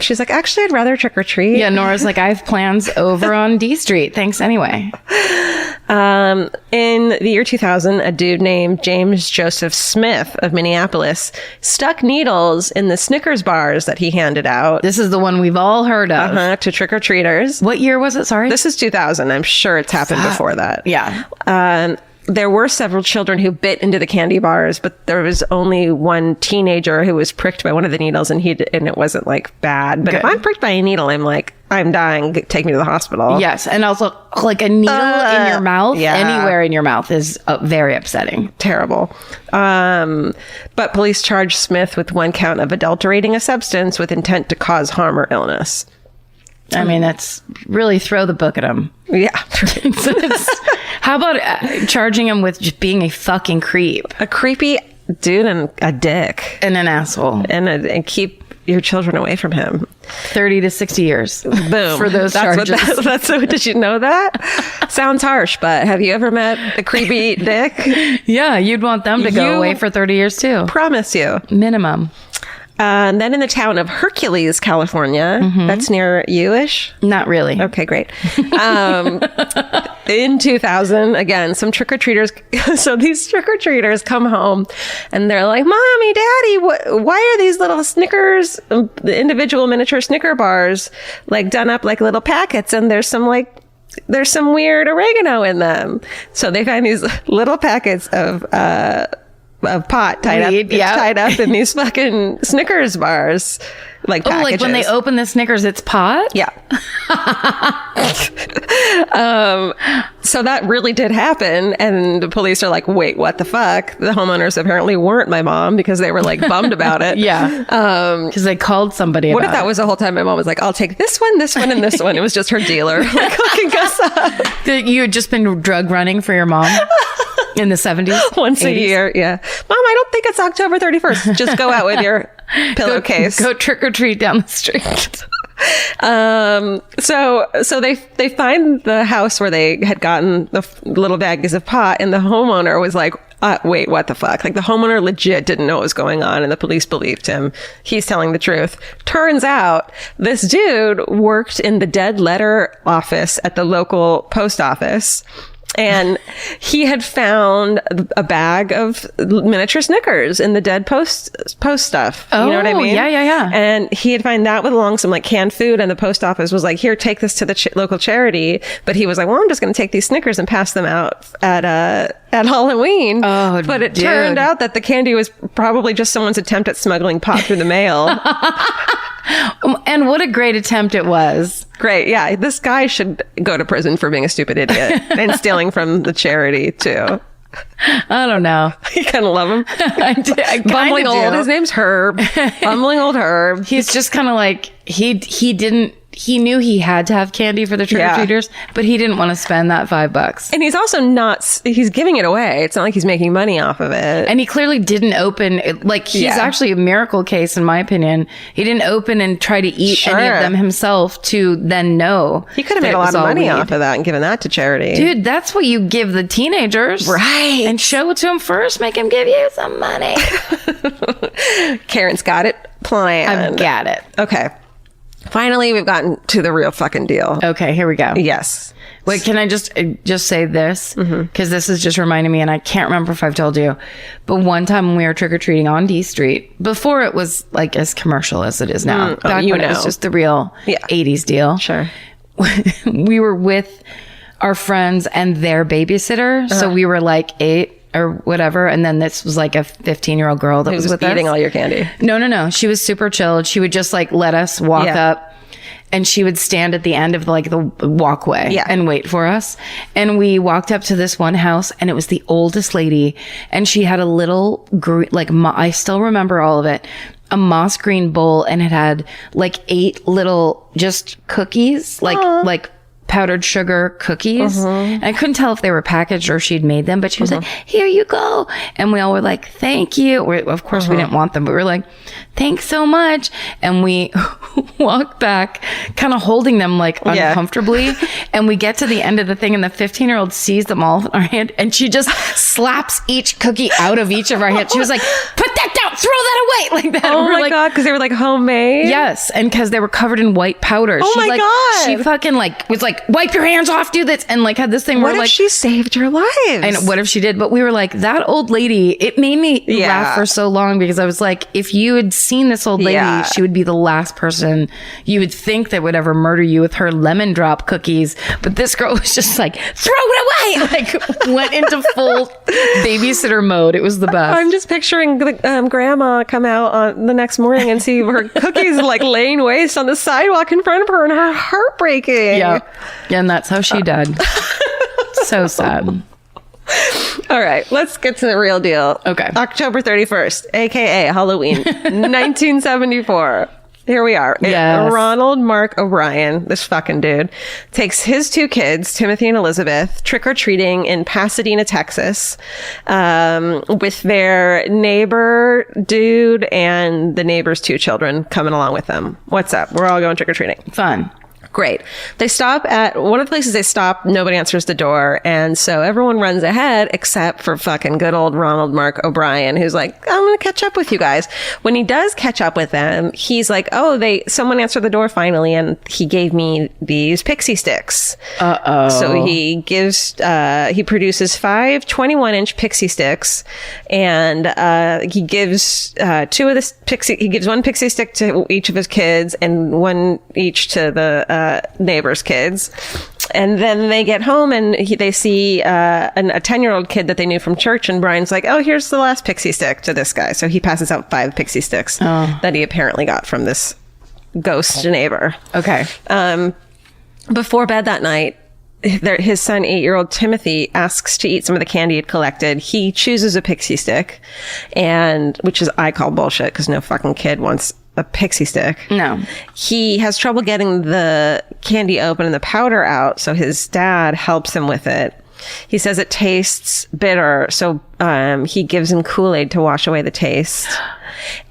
She's like, actually, I'd rather trick-or-treat. Yeah, Nora's like, I have plans over on D Street. Thanks anyway. In the year 2000, a dude named James Joseph Smith of Minneapolis stuck needles in the Snickers bars that he handed out. This is the one we've all heard of. To trick-or-treaters. What year was it? Sorry. This is 2000. I'm sure it's happened before that. Yeah. There were several children who bit into the candy bars, but there was only one teenager who was pricked by one of the needles, and it wasn't like bad. But if I'm pricked by a needle, I'm like, I'm dying. Take me to the hospital. Yes. And also like a needle in your mouth, anywhere in your mouth is very upsetting. Terrible. But police charged Smith with 1 count of adulterating a substance with intent to cause harm or illness. I mean, that's really throw the book at him. Yeah. How about charging him with just being a fucking creep? A creepy dude and a dick. And an asshole. And keep your children away from him. 30 to 60 years. Boom. For those charges. Did you know that? Sounds harsh, but have you ever met a creepy dick? Yeah, you'd want them to go away for 30 years too. Promise you. Minimum. And then in the town of Hercules, California, that's near you-ish? Not really. Okay, great. In 2000, again, some trick-or-treaters, so these trick-or-treaters come home and they're like, Mommy, Daddy, why are these little Snickers, the individual miniature Snicker bars, like done up like little packets, and there's some weird oregano in them. So they find these little packets of pot tied up in these fucking Snickers bars, like packages. Like when they open the Snickers, it's pot? Yeah. So that really did happen, and the police are like, wait, what the fuck? The homeowners apparently weren't my mom because they were like bummed about it. Yeah. Because they called somebody What if that was the whole time my mom was like, I'll take this one, and this one? It was just her dealer like hooking us up. You had just been drug running for your mom? In the 70s? Once 80s? a year, yeah. Mom, I don't think it's October 31st. Just go out with your pillowcase. Go trick or treat down the street. So they find the house where they had gotten the little baggies of pot, and the homeowner was like, wait, what the fuck? Like, the homeowner legit didn't know what was going on, and the police believed him. He's telling the truth. Turns out this dude worked in the dead letter office at the local post office. And he had found a bag of miniature Snickers in the dead post stuff. You know what I mean? Yeah. And he had found that with along some like canned food, and the post office was like, here, take this to the local charity. But he was like, well, I'm just going to take these Snickers and pass them out at Halloween. Oh, but it turned out that the candy was probably just someone's attempt at smuggling pot through the mail. And what a great attempt it was. Great. Yeah. This guy should go to prison for being a stupid idiot and stealing from the charity too. I don't know. You kind of love him. I Bumbling old. His name's Herb. Bumbling old Herb. He's just kind of like, he knew he had to have candy for the trick-or-treaters, but he didn't want to spend that $5. And he's also he's giving it away. It's not like he's making money off of it. And he clearly didn't open, like, he's actually a miracle case, in my opinion. He didn't open and try to eat any of them himself to then know. He could have made a lot of money off of that and given that to charity. Dude, that's what you give the teenagers. Right. And show it to them first. Make him give you some money. Karen's got it planned. I've got it. Okay. Finally, we've gotten to the real fucking deal. Okay, here we go. Yes. Wait, can I just say this? Because this is just reminding me, and I can't remember if I've told you, but one time when we were trick-or-treating on D Street, before it was like as commercial as it is now, back when it was just the real 80s deal. Sure. We were with our friends and their babysitter, so we were like 8 or whatever, and then this was like a 15-year-old girl that was with us. Eating all your candy. No. She was super chilled. She would just like let us walk up, and she would stand at the end of like the walkway and wait for us. And we walked up to this one house, and it was the oldest lady, and she had a little I still remember all of it, a moss green bowl, and it had like 8 little just cookies, like powdered sugar cookies. And I couldn't tell if they were packaged or she'd made them, but she was like, here you go. And we all were like, thank you. Of course we didn't want them, but we were like, thanks so much. And we walked back kind of holding them like uncomfortably. And we get to the end of the thing, and the 15-year-old sees them all in our hand, and she just slaps each cookie out of each of our hands. She was like, put that down, throw that away, like that. Oh my God, because they were like homemade? Yes, and because they were covered in white powder. Oh my God. She fucking was like, wipe your hands off, do this, and like had this thing where what if she saved your lives? And what if she did? But we were like, that old lady, it made me laugh for so long, because I was like, if you had seen this old lady, she would be the last person you would think that would ever murder you with her lemon drop cookies. But this girl was just like, throw it away, like went into full babysitter mode. It was the best. I'm just picturing the grandma come out on the next morning and see her cookies like laying waste on the sidewalk in front of her, and her heart breaking. Yeah, and that's how she died. So sad. All right, let's get to the real deal. Okay. October 31st, aka Halloween, 1974. Here we are. Yes. Ronald Mark O'Brien, this fucking dude, takes his 2 kids, Timothy and Elizabeth, trick-or-treating in Pasadena, Texas, with their neighbor dude and the neighbor's 2 children coming along with them. What's up? We're all going trick-or-treating. Fun. Great. They stop at one of the places they stop. Nobody answers the door. And so everyone runs ahead except for fucking good old Ronald Mark O'Brien, who's like, I'm going to catch up with you guys. When he does catch up with them, he's like, someone answered the door finally, and he gave me these pixie sticks. So he produces 5 21-inch pixie sticks, and he gives 2 of the he gives 1 pixie stick to each of his kids and 1 each to the neighbor's kids. And then they get home, and they see a 10-year-old kid that they knew from church, and Brian's like, oh, here's the last pixie stick to this guy. So he passes out 5 pixie sticks that he apparently got from this ghost neighbor. Okay. Before bed that night, his son, 8-year-old Timothy, asks to eat some of the candy he'd collected. He chooses a pixie stick, which I call bullshit, because no fucking kid wants a pixie stick. No. He has trouble getting the candy open and the powder out, so his dad helps him with it. He says it tastes bitter, so he gives him Kool-Aid to wash away the taste.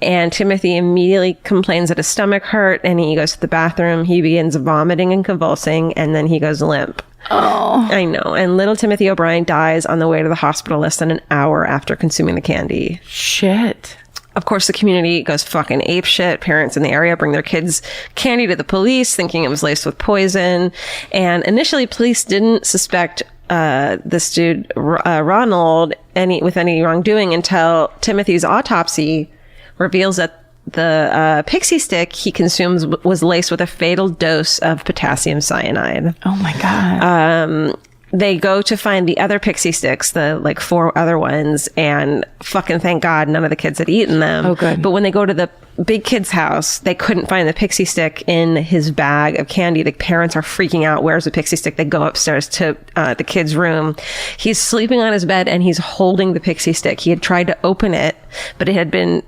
And Timothy immediately complains that his stomach hurt, and he goes to the bathroom. He begins vomiting and convulsing, and then he goes limp. Oh. I know. And little Timothy O'Brien dies on the way to the hospital less than an hour after consuming the candy. Shit. Of course, the community goes fucking apeshit. Parents in the area bring their kids' candy to the police, thinking it was laced with poison. And initially, police didn't suspect this dude, Ronald, with any wrongdoing until Timothy's autopsy reveals that the pixie stick he consumes was laced with a fatal dose of potassium cyanide. Oh my God. They go to find the other pixie sticks, the like 4 other ones, and fucking thank God none of the kids had eaten them. Oh, good. But when they go to the big kid's house, they couldn't find the pixie stick in his bag of candy. The parents are freaking out. Where's the pixie stick? They go upstairs to the kid's room. He's sleeping on his bed and he's holding the pixie stick. He had tried to open it, but it had been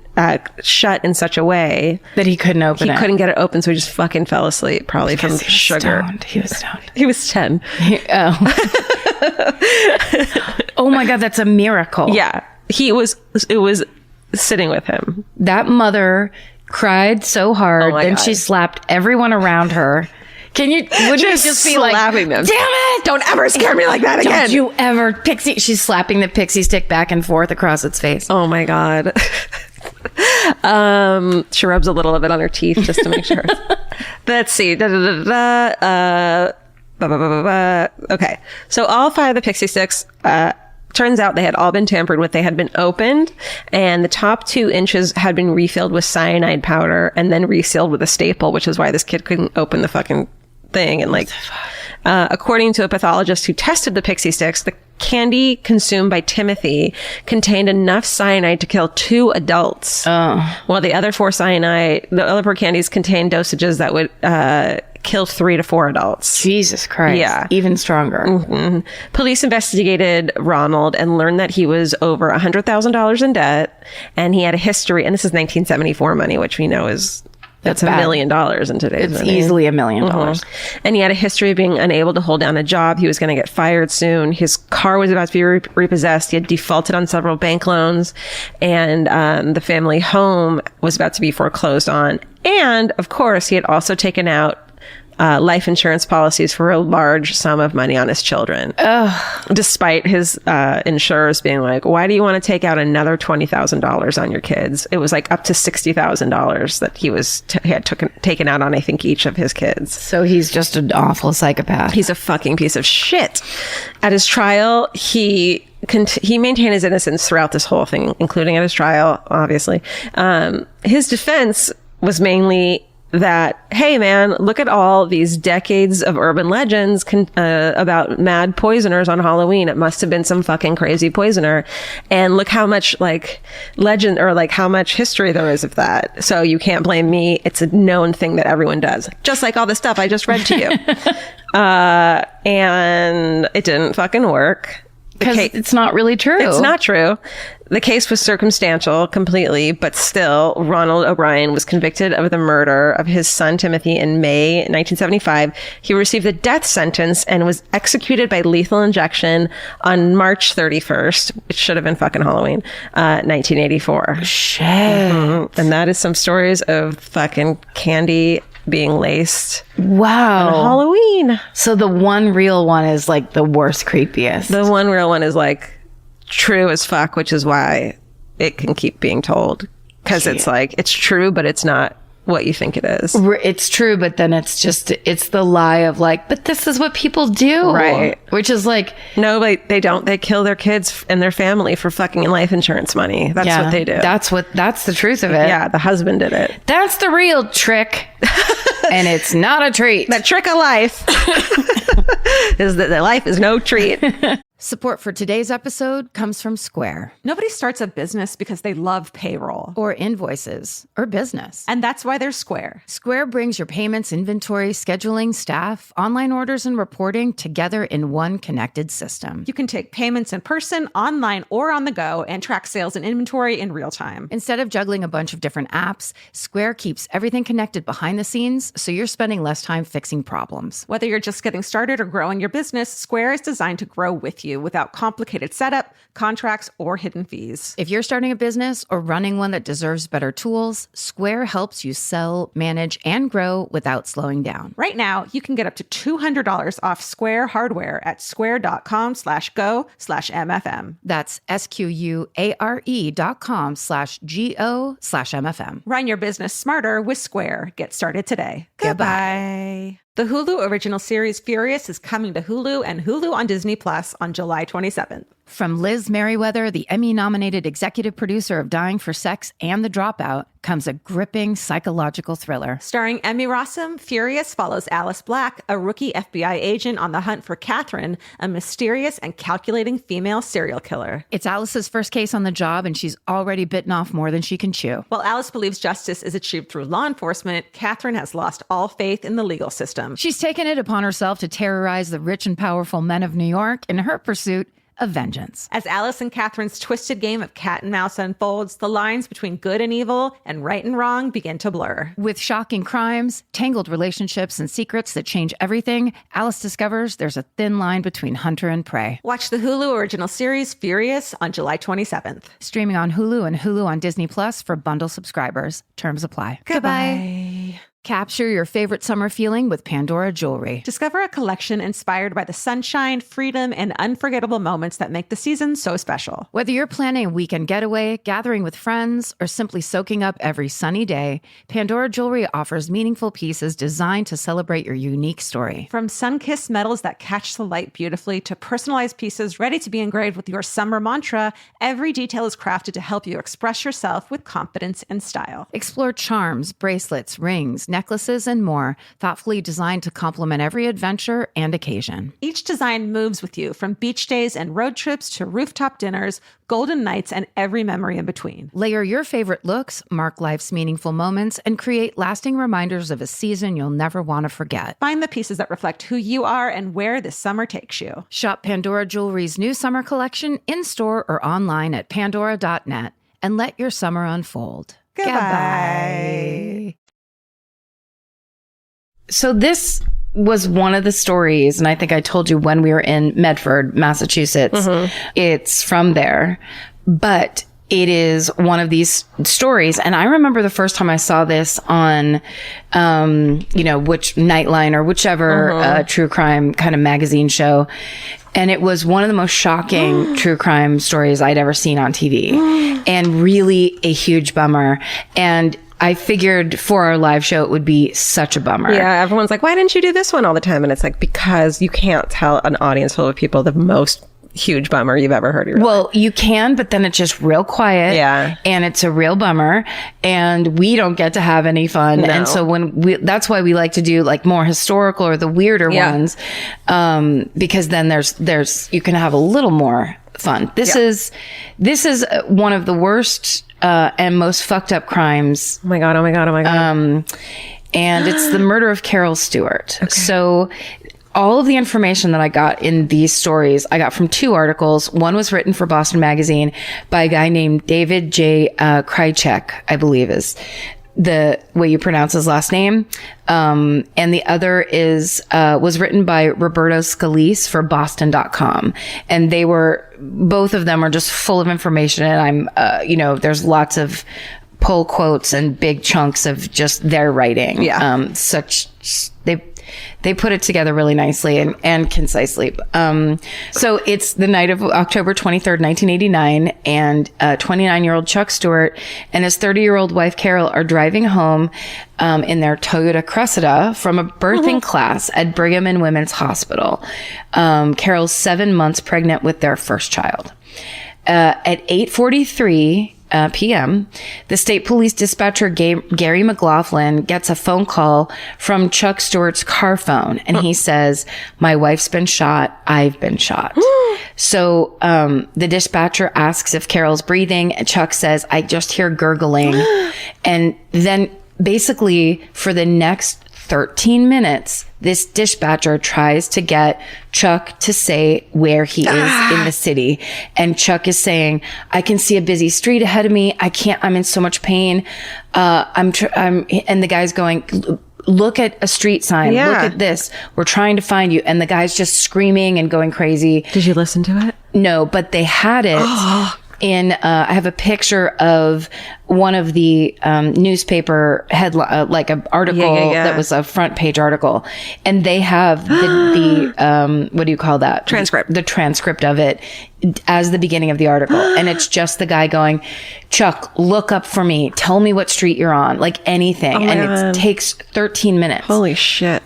shut in such a way that he couldn't open it. He couldn't get it open, so he just fucking fell asleep, probably from sugar. He was stoned. He was 10. Oh my God, that's a miracle. Yeah. It was sitting with him. That mother cried so hard, then God. she slapped everyone around her. Wouldn't you just be like, slapping them. Damn it! Don't ever scare me like that again. Don't you ever she's slapping the pixie stick back and forth across its face. Oh my God. She rubs a little of it on her teeth just to make sure. Let's see. Okay. So all 5 of the pixie sticks, turns out they had all been tampered with. They had been opened, and the top 2 inches had been refilled with cyanide powder and then resealed with a staple, which is why this kid couldn't open the fucking thing. And like, according to a pathologist who tested the pixie sticks, the candy consumed by Timothy contained enough cyanide to kill 2 adults. While the other 4 candies contained dosages that would kill 3 to 4 adults. Jesus Christ. Yeah. Even stronger. Mm-hmm. Police investigated Ronald and learned that he was over $100,000 in debt, and he had a history, and this is 1974 money, which we know is that's $1 million in today's money. It's easily $1 million. And he had a history of being unable to hold down a job. He was going to get fired soon. His car was about to be repossessed. He had defaulted on several bank loans, and the family home was about to be foreclosed on. And of course, he had also taken out life insurance policies for a large sum of money on his children. Despite his insurers being like, why do you want to take out another $20,000 on your kids? It was like up to $60,000 that he had taken out on, I think, each of his kids. So he's just an awful psychopath. He's a fucking piece of shit. At his trial, he maintained his innocence throughout this whole thing, including at his trial, obviously. His defense was mainly that, hey man, look at all these decades of urban legends about mad poisoners on Halloween. It must have been some fucking crazy poisoner. And look how much like legend or like how much history there is of that. So you can't blame me. It's a known thing that everyone does. Just like all the stuff I just read to you. And it didn't fucking work. Because it's not really true. It's not true. The case was circumstantial completely, but still, Ronald O'Brien was convicted of the murder of his son Timothy in May 1975. He received a death sentence and was executed by lethal injection on March 31st. It should have been fucking Halloween, 1984. Shit. Mm-hmm. And that is some stories of fucking candy being laced. Wow. On Halloween. So the one real one is like the worst, creepiest. The one real one is like true as fuck, which is why it can keep being told. Because it's like, it's true, but it's not what you think it is. It's true, but then it's the lie of like, but this is what people do. Right. Which is like, no, but they don't. They kill their kids and their family for fucking life insurance money. That's what they do. That's the truth of it. Yeah, the husband did it. That's the real trick. And it's not a treat. The trick of life is that the life is no treat. Support for today's episode comes from Square. Nobody starts a business because they love payroll Or invoices. Or business. and that's why they're Square. Square brings your payments, inventory, scheduling, staff, online orders, and reporting together in one connected system. You can take payments in person, online, or on the go and track sales and inventory in real time. Instead of juggling a bunch of different apps, Square keeps everything connected behind the scenes, so you're spending less time fixing problems. Whether you're just getting started or growing your business, Square is designed to grow with you without complicated setup, contracts, or hidden fees. If you're starting a business or running one that deserves better tools, Square helps you sell, manage, and grow without slowing down. Right now, you can get up to $200 off Square hardware at square.com/go/MFM. That's SQUARE.com/GO/MFM. Run your business smarter with Square. Get started today. Goodbye. The Hulu original series Furious is coming to Hulu and Hulu on Disney Plus on July 27th. From Liz Merriweather, the Emmy-nominated executive producer of Dying for Sex and The Dropout, comes a gripping psychological thriller. Starring Emmy Rossum, Furious follows Alice Black, a rookie FBI agent on the hunt for Catherine, a mysterious and calculating female serial killer. It's Alice's first case on the job, and she's already bitten off more than she can chew. While Alice believes justice is achieved through law enforcement, Catherine has lost all faith in the legal system. She's taken it upon herself to terrorize the rich and powerful men of New York in her pursuit of vengeance. As Alice and Catherine's twisted game of cat and mouse unfolds, the lines between good and evil and right and wrong begin to blur. With shocking crimes, tangled relationships, and secrets that change everything, Alice discovers there's a thin line between hunter and prey. Watch the Hulu original series Furious on July 27th. Streaming on Hulu and Hulu on Disney Plus for bundle subscribers. Terms apply. Goodbye. Capture your favorite summer feeling with Pandora Jewelry. Discover a collection inspired by the sunshine, freedom, and unforgettable moments that make the season so special. Whether you're planning a weekend getaway, gathering with friends, or simply soaking up every sunny day, Pandora Jewelry offers meaningful pieces designed to celebrate your unique story. From sun-kissed metals that catch the light beautifully to personalized pieces ready to be engraved with your summer mantra, every detail is crafted to help you express yourself with confidence and style. Explore charms, bracelets, rings, necklaces, and more, thoughtfully designed to complement every adventure and occasion. Each design moves with you, from beach days and road trips to rooftop dinners, golden nights, and every memory in between. Layer your favorite looks, mark life's meaningful moments, and create lasting reminders of a season you'll never want to forget. Find the pieces that reflect who you are and where this summer takes you. Shop Pandora Jewelry's new summer collection in-store or online at pandora.net and let your summer unfold. Goodbye. So this was one of the stories, and I think I told you when we were in Medford, Massachusetts. It's from there, but it is one of these stories. And I remember the first time I saw this on, which Nightline or whichever true crime kind of magazine show. And it was one of the most shocking true crime stories I'd ever seen on TV, and really a huge bummer. And I figured for our live show, it would be such a bummer. Yeah, everyone's like, why didn't you do this one all the time? And it's like, because you can't tell an audience full of people the most huge bummer you've ever heard of your life. Well, you can, but then it's just real quiet. Yeah. And it's a real bummer. And we don't get to have any fun. No. And so that's why we like to do like more historical or the weirder ones. Because then there's, you can have a little more fun. This is one of the worst and most fucked up crimes. Oh my God. And it's the murder of Carol Stuart. Okay. So all of the information that I got in these stories, I got from two articles. One was written for Boston Magazine by a guy named David J. Krychek, I believe is the way you pronounce his last name. And the other was written by Roberto Scalise for Boston.com. And both of them are just full of information. And there's lots of pull quotes and big chunks of just their writing. Yeah. They put it together really nicely and concisely. So it's the night of October 23rd, 1989, and 29-year-old Chuck Stewart and his 30-year-old wife, Carol, are driving home in their Toyota Cressida from a birthing class at Brigham and Women's Hospital. Carol's 7 months pregnant with their first child. At 8:43 p.m., the state police dispatcher Gary McLaughlin gets a phone call from Chuck Stewart's car phone, and he says, "My wife's been shot. I've been shot." So the dispatcher asks if Carol's breathing, and Chuck says, "I just hear gurgling." And then basically for the next 13 minutes, this dispatcher tries to get Chuck to say where he is in the city. And Chuck is saying, "I can see a busy street ahead of me. I'm in so much pain. And the guy's going, "Look at a street sign. Yeah. Look at this. We're trying to find you." And the guy's just screaming and going crazy. Did you listen to it? No, but they had it I have a picture of one of the newspaper headline, like an article that was a front page article, and they have the what do you call that? Transcript. The transcript of it as the beginning of the article, and it's just the guy going, "Chuck, look up for me. Tell me what street you're on." Like anything, and it takes 13 minutes. Holy shit.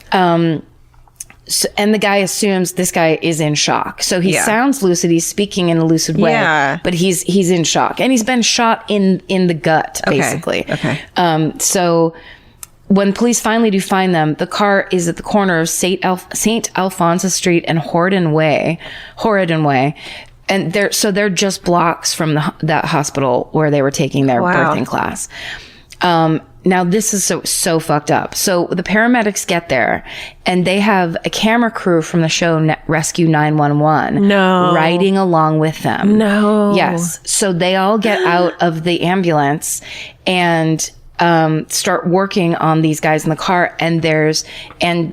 So, and the guy assumes this guy is in shock. So he sounds lucid. He's speaking in a lucid way, but he's in shock, and he's been shot in the gut, basically. Okay. So when police finally do find them, the car is at the corner of St. Alphonsus Street and Horridon Way. And they're just blocks from that hospital where they were taking their birthing class. Now this is so fucked up. So the paramedics get there, and they have a camera crew from the show Rescue 911 riding along with them. Yes. So they all get out of the ambulance and start working on these guys in the car, and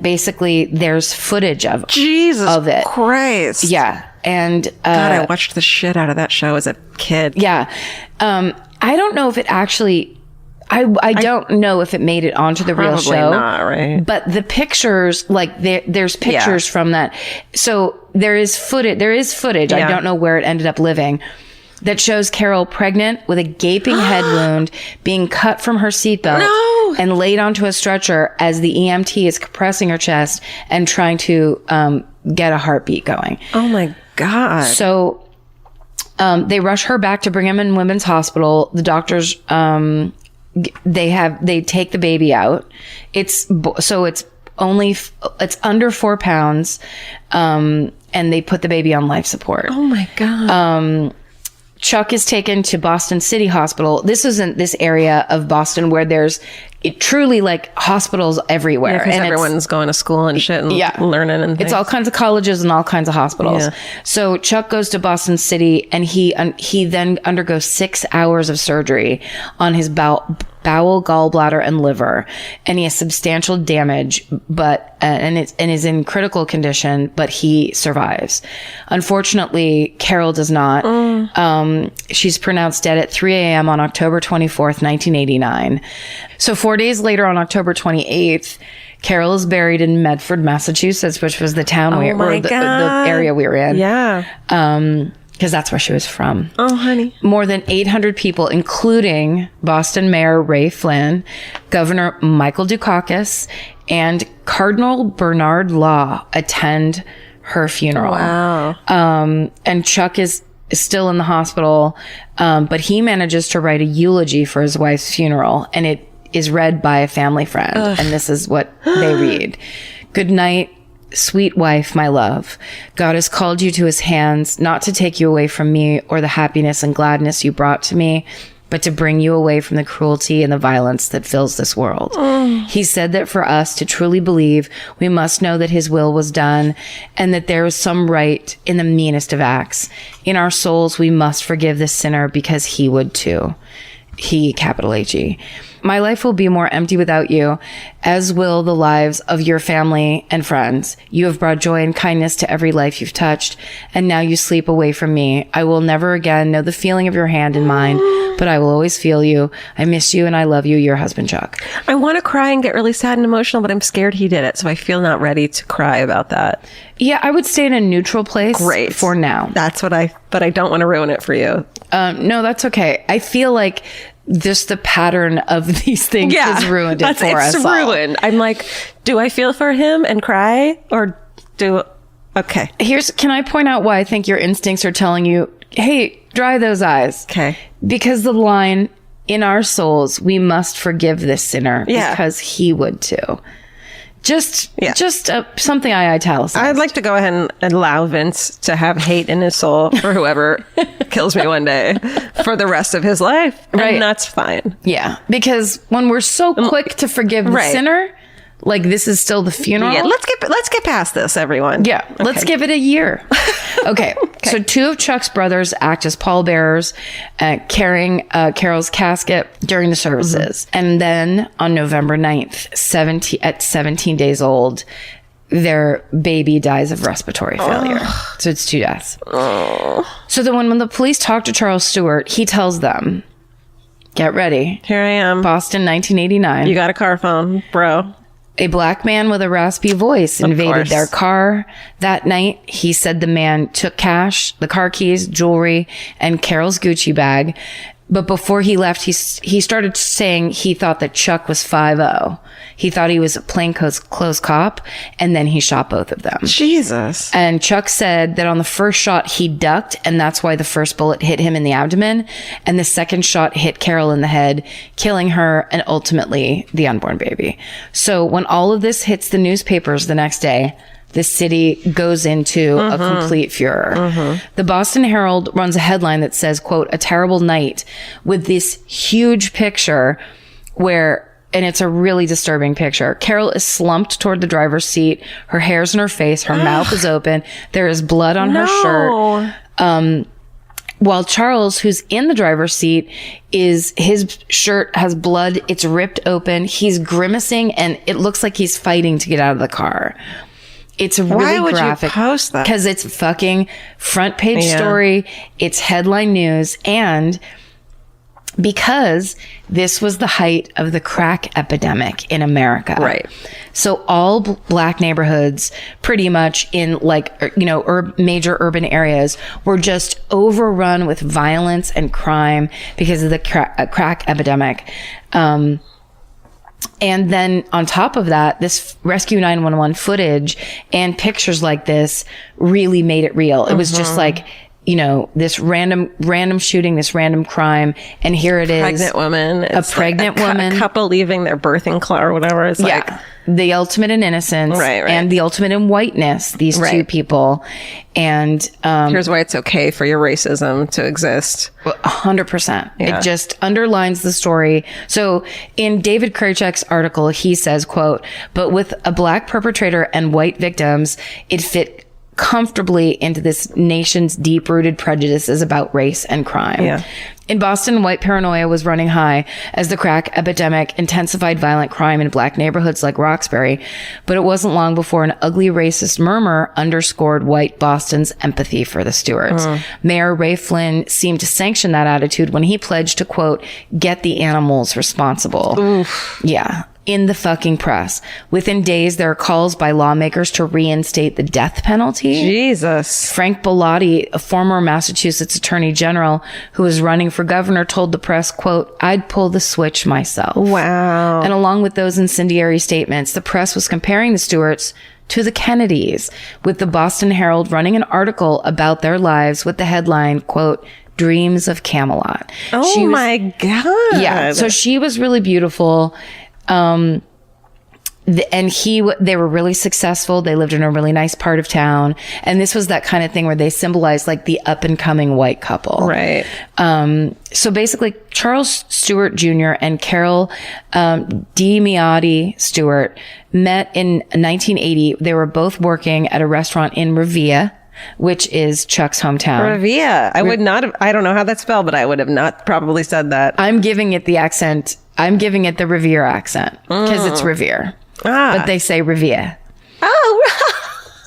basically there's footage of it. Christ. Yeah. And God, I watched the shit out of that show as a kid. Yeah. I don't know if it actually I don't know if it made it onto the real show. Probably not, right? But the pictures, like there's pictures from that. So there is footage. I don't know where it ended up living, that shows Carol pregnant with a gaping head wound, being cut from her seatbelt and laid onto a stretcher as the EMT is compressing her chest and trying to get a heartbeat going. Oh my God. So they rush her back to Brigham and Women's Hospital. The doctors they take the baby out. It's under 4 pounds, and they put the baby on life support. Oh my God. Chuck is taken to Boston City Hospital. This isn't this area of Boston where there's truly like hospitals everywhere. And everyone's going to school and shit and learning and things. It's all kinds of colleges and all kinds of hospitals. Yeah. So Chuck goes to Boston City, and he then undergoes 6 hours of surgery on his bowel, gallbladder, and liver, and he has substantial damage, but and is in critical condition, but he survives. Unfortunately, Carol does not. She's pronounced dead at 3 a.m. on October 24th, 1989. So 4 days later, on October 28th, Carol is buried in Medford, Massachusetts, which was the town the area we were in. Yeah. Because that's where she was from. Oh, honey. More than 800 people, including Boston Mayor Ray Flynn, Governor Michael Dukakis, and Cardinal Bernard Law attend her funeral. Wow. And Chuck is still in the hospital, but he manages to write a eulogy for his wife's funeral, and it is read by a family friend. And this is what they read. "Good night, sweet wife, my love. God has called you to his hands, not to take you away from me or the happiness and gladness you brought to me, but to bring you away from the cruelty and the violence that fills this world. He said that for us to truly believe, we must know that his will was done and that there is some right in the meanest of acts. In our souls, we must forgive this sinner because he would too. He, capital H-E. My life will be more empty without you, as will the lives of your family and friends. You have brought joy and kindness to every life you've touched, and now you sleep away from me. I will never again know the feeling of your hand in mine, but I will always feel you. I miss you and I love you, your husband, Chuck." I want to cry and get really sad and emotional, but I'm scared he did it, so I feel not ready to cry about that. Yeah, I would stay in a neutral place for now. That's what but I don't want to ruin it for you. No, that's okay. I feel like just the pattern of these things has ruined it for us. It's ruined. I'm like, do I feel for him and cry, or okay. Can I point out why I think your instincts are telling you, hey, dry those eyes. Okay. Because the line, "In our souls, we must forgive this sinner because he would too." Just something I italicized. I'd like to go ahead and allow Vince to have hate in his soul for whoever kills me one day for the rest of his life. Right. And that's fine. Yeah. Because when we're so quick to forgive the sinner, like this is still the funeral. Yeah, let's get past this, everyone. Yeah. Okay. Let's give it a year. Okay. So 2 of Chuck's brothers act as pallbearers, carrying Carol's casket during the services. And then on November 9th, at 17 days old, their baby dies of respiratory failure. So it's 2 deaths. So then when the police talk to Charles Stuart, he tells them, get ready. Here I am. Boston, 1989. You got a car phone, bro. A black man with a raspy voice invaded their car that night. He said the man took cash, the car keys, jewelry, and Carol's Gucci bag. But before he left, he started saying he thought that Chuck was 5-0. He thought he was a plainclothes cop, and then he shot both of them. Jesus. And Chuck said that on the first shot, he ducked, and that's why the first bullet hit him in the abdomen, and the second shot hit Carol in the head, killing her and ultimately the unborn baby. So when all of this hits the newspapers the next day, the city goes into a complete furor. The Boston Herald runs a headline that says, quote, a terrible night, with this huge picture and it's a really disturbing picture. Carol is slumped toward the driver's seat. Her hair's in her face. Her mouth is open. There is blood on her shirt. While Charles, who's in the driver's seat, his shirt has blood. It's ripped open. He's grimacing, and it looks like he's fighting to get out of the car. It's really graphic. Why would you post that? Because it's fucking front page story. It's headline news. And because this was the height of the crack epidemic in America. Right. So all black neighborhoods pretty much in major urban areas were just overrun with violence and crime because of the crack epidemic. And then on top of that, this Rescue 911 footage and pictures like this really made it real. It was just like, this random shooting, this random crime. And here it is. Pregnant woman. A pregnant woman. A couple leaving their birthing car or whatever. It's like the ultimate in innocence. Right. And the ultimate in whiteness, these two people. And here's why it's okay for your racism to exist. 100%. It just underlines the story. So in David Kraychek's article, he says, quote, but with a black perpetrator and white victims, it fit comfortably into this nation's deep-rooted prejudices about race and crime. Yeah. In Boston, white paranoia was running high as the crack epidemic intensified violent crime in black neighborhoods like Roxbury, but it wasn't long before an ugly racist murmur underscored white Boston's empathy for the Stuarts. Mayor Ray Flynn seemed to sanction that attitude when he pledged to, quote, get the animals responsible. Oof. Yeah. In the fucking press. Within days, there are calls by lawmakers to reinstate the death penalty. Jesus. Frank Bellotti, a former Massachusetts attorney general who was running for governor, told the press, quote, I'd pull the switch myself. Wow. And along with those incendiary statements, the press was comparing the Stuarts to the Kennedys, with the Boston Herald running an article about their lives with the headline, quote, Dreams of Camelot. Oh my God. Yeah. So she was really beautiful. And they were really successful. They lived in a really nice part of town. And this was that kind of thing where they symbolized like the up and coming white couple. Right. So basically Charles Stuart Jr. and Carol, Miotti Stuart met in 1980. They were both working at a restaurant in Revere, which is Chuck's hometown. Revere. I would not have, I don't know how that's spelled, but I would have not probably said that. I'm giving it the accent. I'm giving it the Revere accent because it's Revere. But they say Revere. Oh,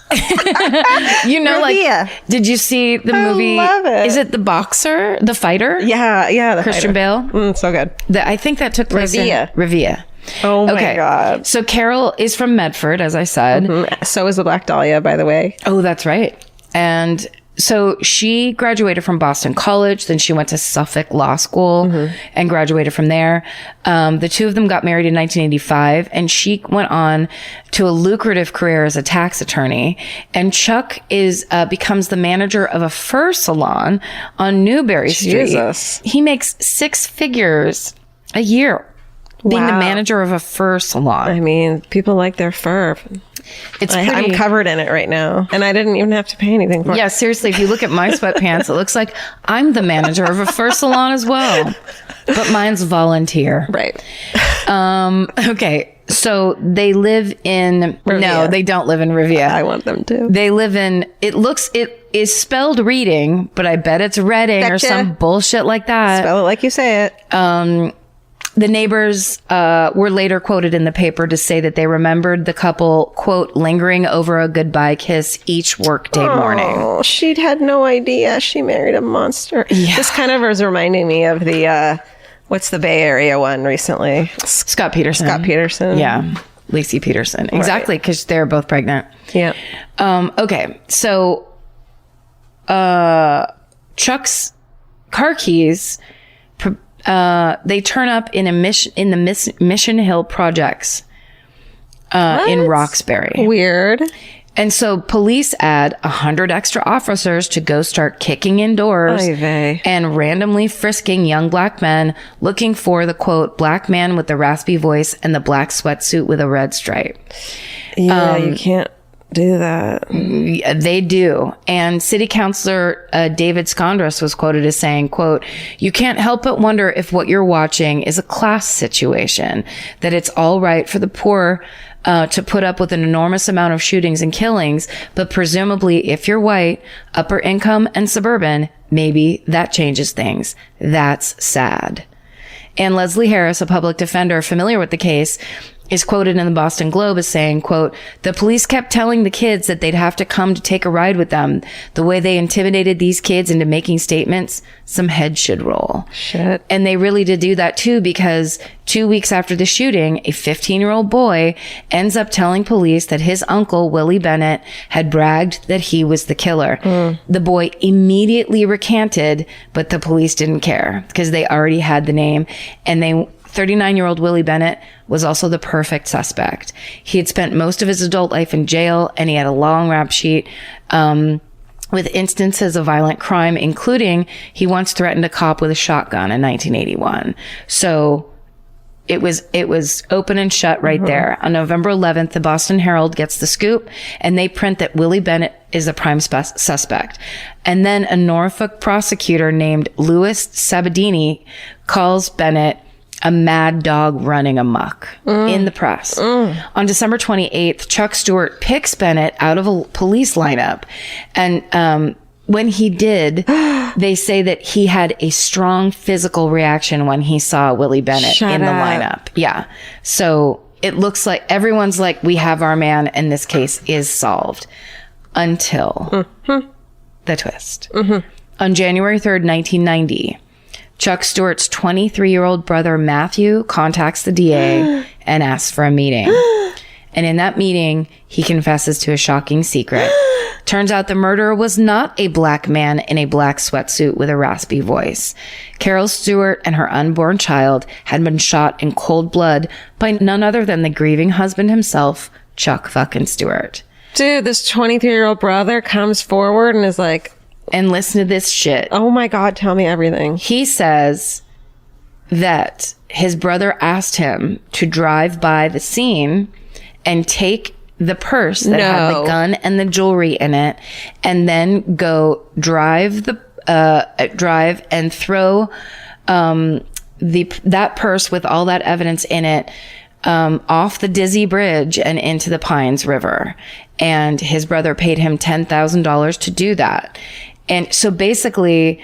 Revere. Did you see the movie? I love it. Is it The Boxer? The Fighter? Yeah. The Christian Fighter. Bale? So good. I think that took place in Revere. Oh my God. So Carol is from Medford, as I said. So is the Black Dahlia, by the way. Oh, that's right. And so she graduated from Boston College. Then she went to Suffolk Law School and graduated from there. The two of them got married in 1985, and she went on to a lucrative career as a tax attorney. And Chuck becomes the manager of a fur salon on Newbury Street. Jesus. He makes 6 figures a year being the manager of a fur salon. I mean, people like their fur. I'm covered in it right now, and I didn't even have to pay anything for it. Yeah, seriously, if you look at my sweatpants, it looks like I'm the manager of a fur salon as well, but mine's volunteer. Right. Okay, so they live in Revere. No, they don't live in Revere. I want them to. They live in. It is spelled Reading, but I bet it's Reading or some bullshit like that. Spell it like you say it. The neighbors were later quoted in the paper to say that they remembered the couple, quote, lingering over a goodbye kiss each workday morning. Oh, she had no idea she married a monster. Yeah. This kind of was reminding me of the, what's the Bay Area one recently? Scott Peterson. Yeah. Lacey Peterson. Exactly, because they're both pregnant. Yeah. Okay, so Chuck's car keys... they turn up in the Mission Hill projects in Roxbury. Weird. And so police add 100 extra officers to go start kicking in doors and randomly frisking young black men looking for the, quote, black man with the raspy voice and the black sweatsuit with a red stripe. Yeah, you can't do that. They do. And city councilor David Scondras was quoted as saying, quote, "You can't help but wonder if what you're watching is a class situation, that it's all right for the poor to put up with an enormous amount of shootings and killings, but presumably if you're white, upper income and suburban, maybe that changes things. That's sad." And Leslie Harris, a public defender familiar with the case, is quoted in the Boston Globe as saying, quote, "The police kept telling the kids that they'd have to come to take a ride with them. The way they intimidated these kids into making statements, some heads should roll." Shit. And they really did do that too, because 2 weeks after the shooting, a 15-year-old boy ends up telling police that his uncle, Willie Bennett, had bragged that he was the killer. The boy immediately recanted, but the police didn't care because they already had the name. And 39-year-old Willie Bennett was also the perfect suspect. He had spent most of his adult life in jail, and he had a long rap sheet with instances of violent crime, including he once threatened a cop with a shotgun in 1981. So it was open and shut right there. On November 11th, the Boston Herald gets the scoop, and they print that Willie Bennett is the prime suspect. And then a Norfolk prosecutor named Louis Sabadini calls Bennett a mad dog running amok in the press. On December 28th, Chuck Stuart picks Bennett out of a police lineup. And when he did, they say that he had a strong physical reaction when he saw Willie Bennett in the lineup. Yeah. So it looks like everyone's like, we have our man, and this case is solved. Until the twist. On January 3rd, 1990, Chuck Stewart's 23-year-old brother, Matthew, contacts the DA and asks for a meeting. And in that meeting, he confesses to a shocking secret. Turns out the murderer was not a black man in a black sweatsuit with a raspy voice. Carol Stuart and her unborn child had been shot in cold blood by none other than the grieving husband himself, Chuck fucking Stewart. Dude, this 23-year-old brother comes forward and is like... And listen to this shit. Oh my God, tell me everything. He says that his brother asked him to drive by the scene and take the purse that had the gun and the jewelry in it, and then go drive and throw that purse with all that evidence in it off the Dizzy Bridge and into the Pines River. And his brother paid him $10,000 to do that. And so basically,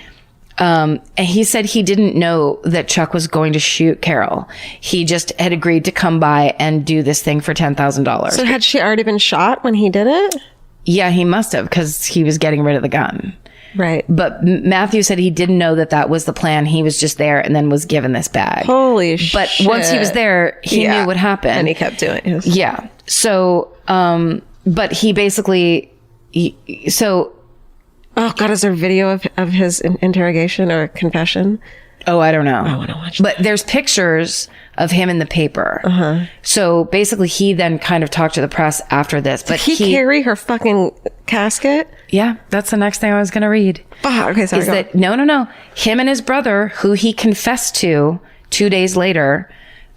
and he said he didn't know that Chuck was going to shoot Carol. He just had agreed to come by and do this thing for $10,000. So had she already been shot when he did it? Yeah, he must have, because he was getting rid of the gun. Right. But Matthew said he didn't know that that was the plan. He was just there and then was given this bag. Holy shit. But once he was there, he knew what happened. And he kept doing it. Yeah. So, but he basically, oh God, is there video of his interrogation or confession? Oh, I don't know. I want to watch But there's pictures of him in the paper. So basically he then kind of talked to the press after this. But Did he carry her fucking casket? Yeah, that's the next thing I was going to read. Okay, sorry. Is that, no. Him and his brother, who he confessed to 2 days later,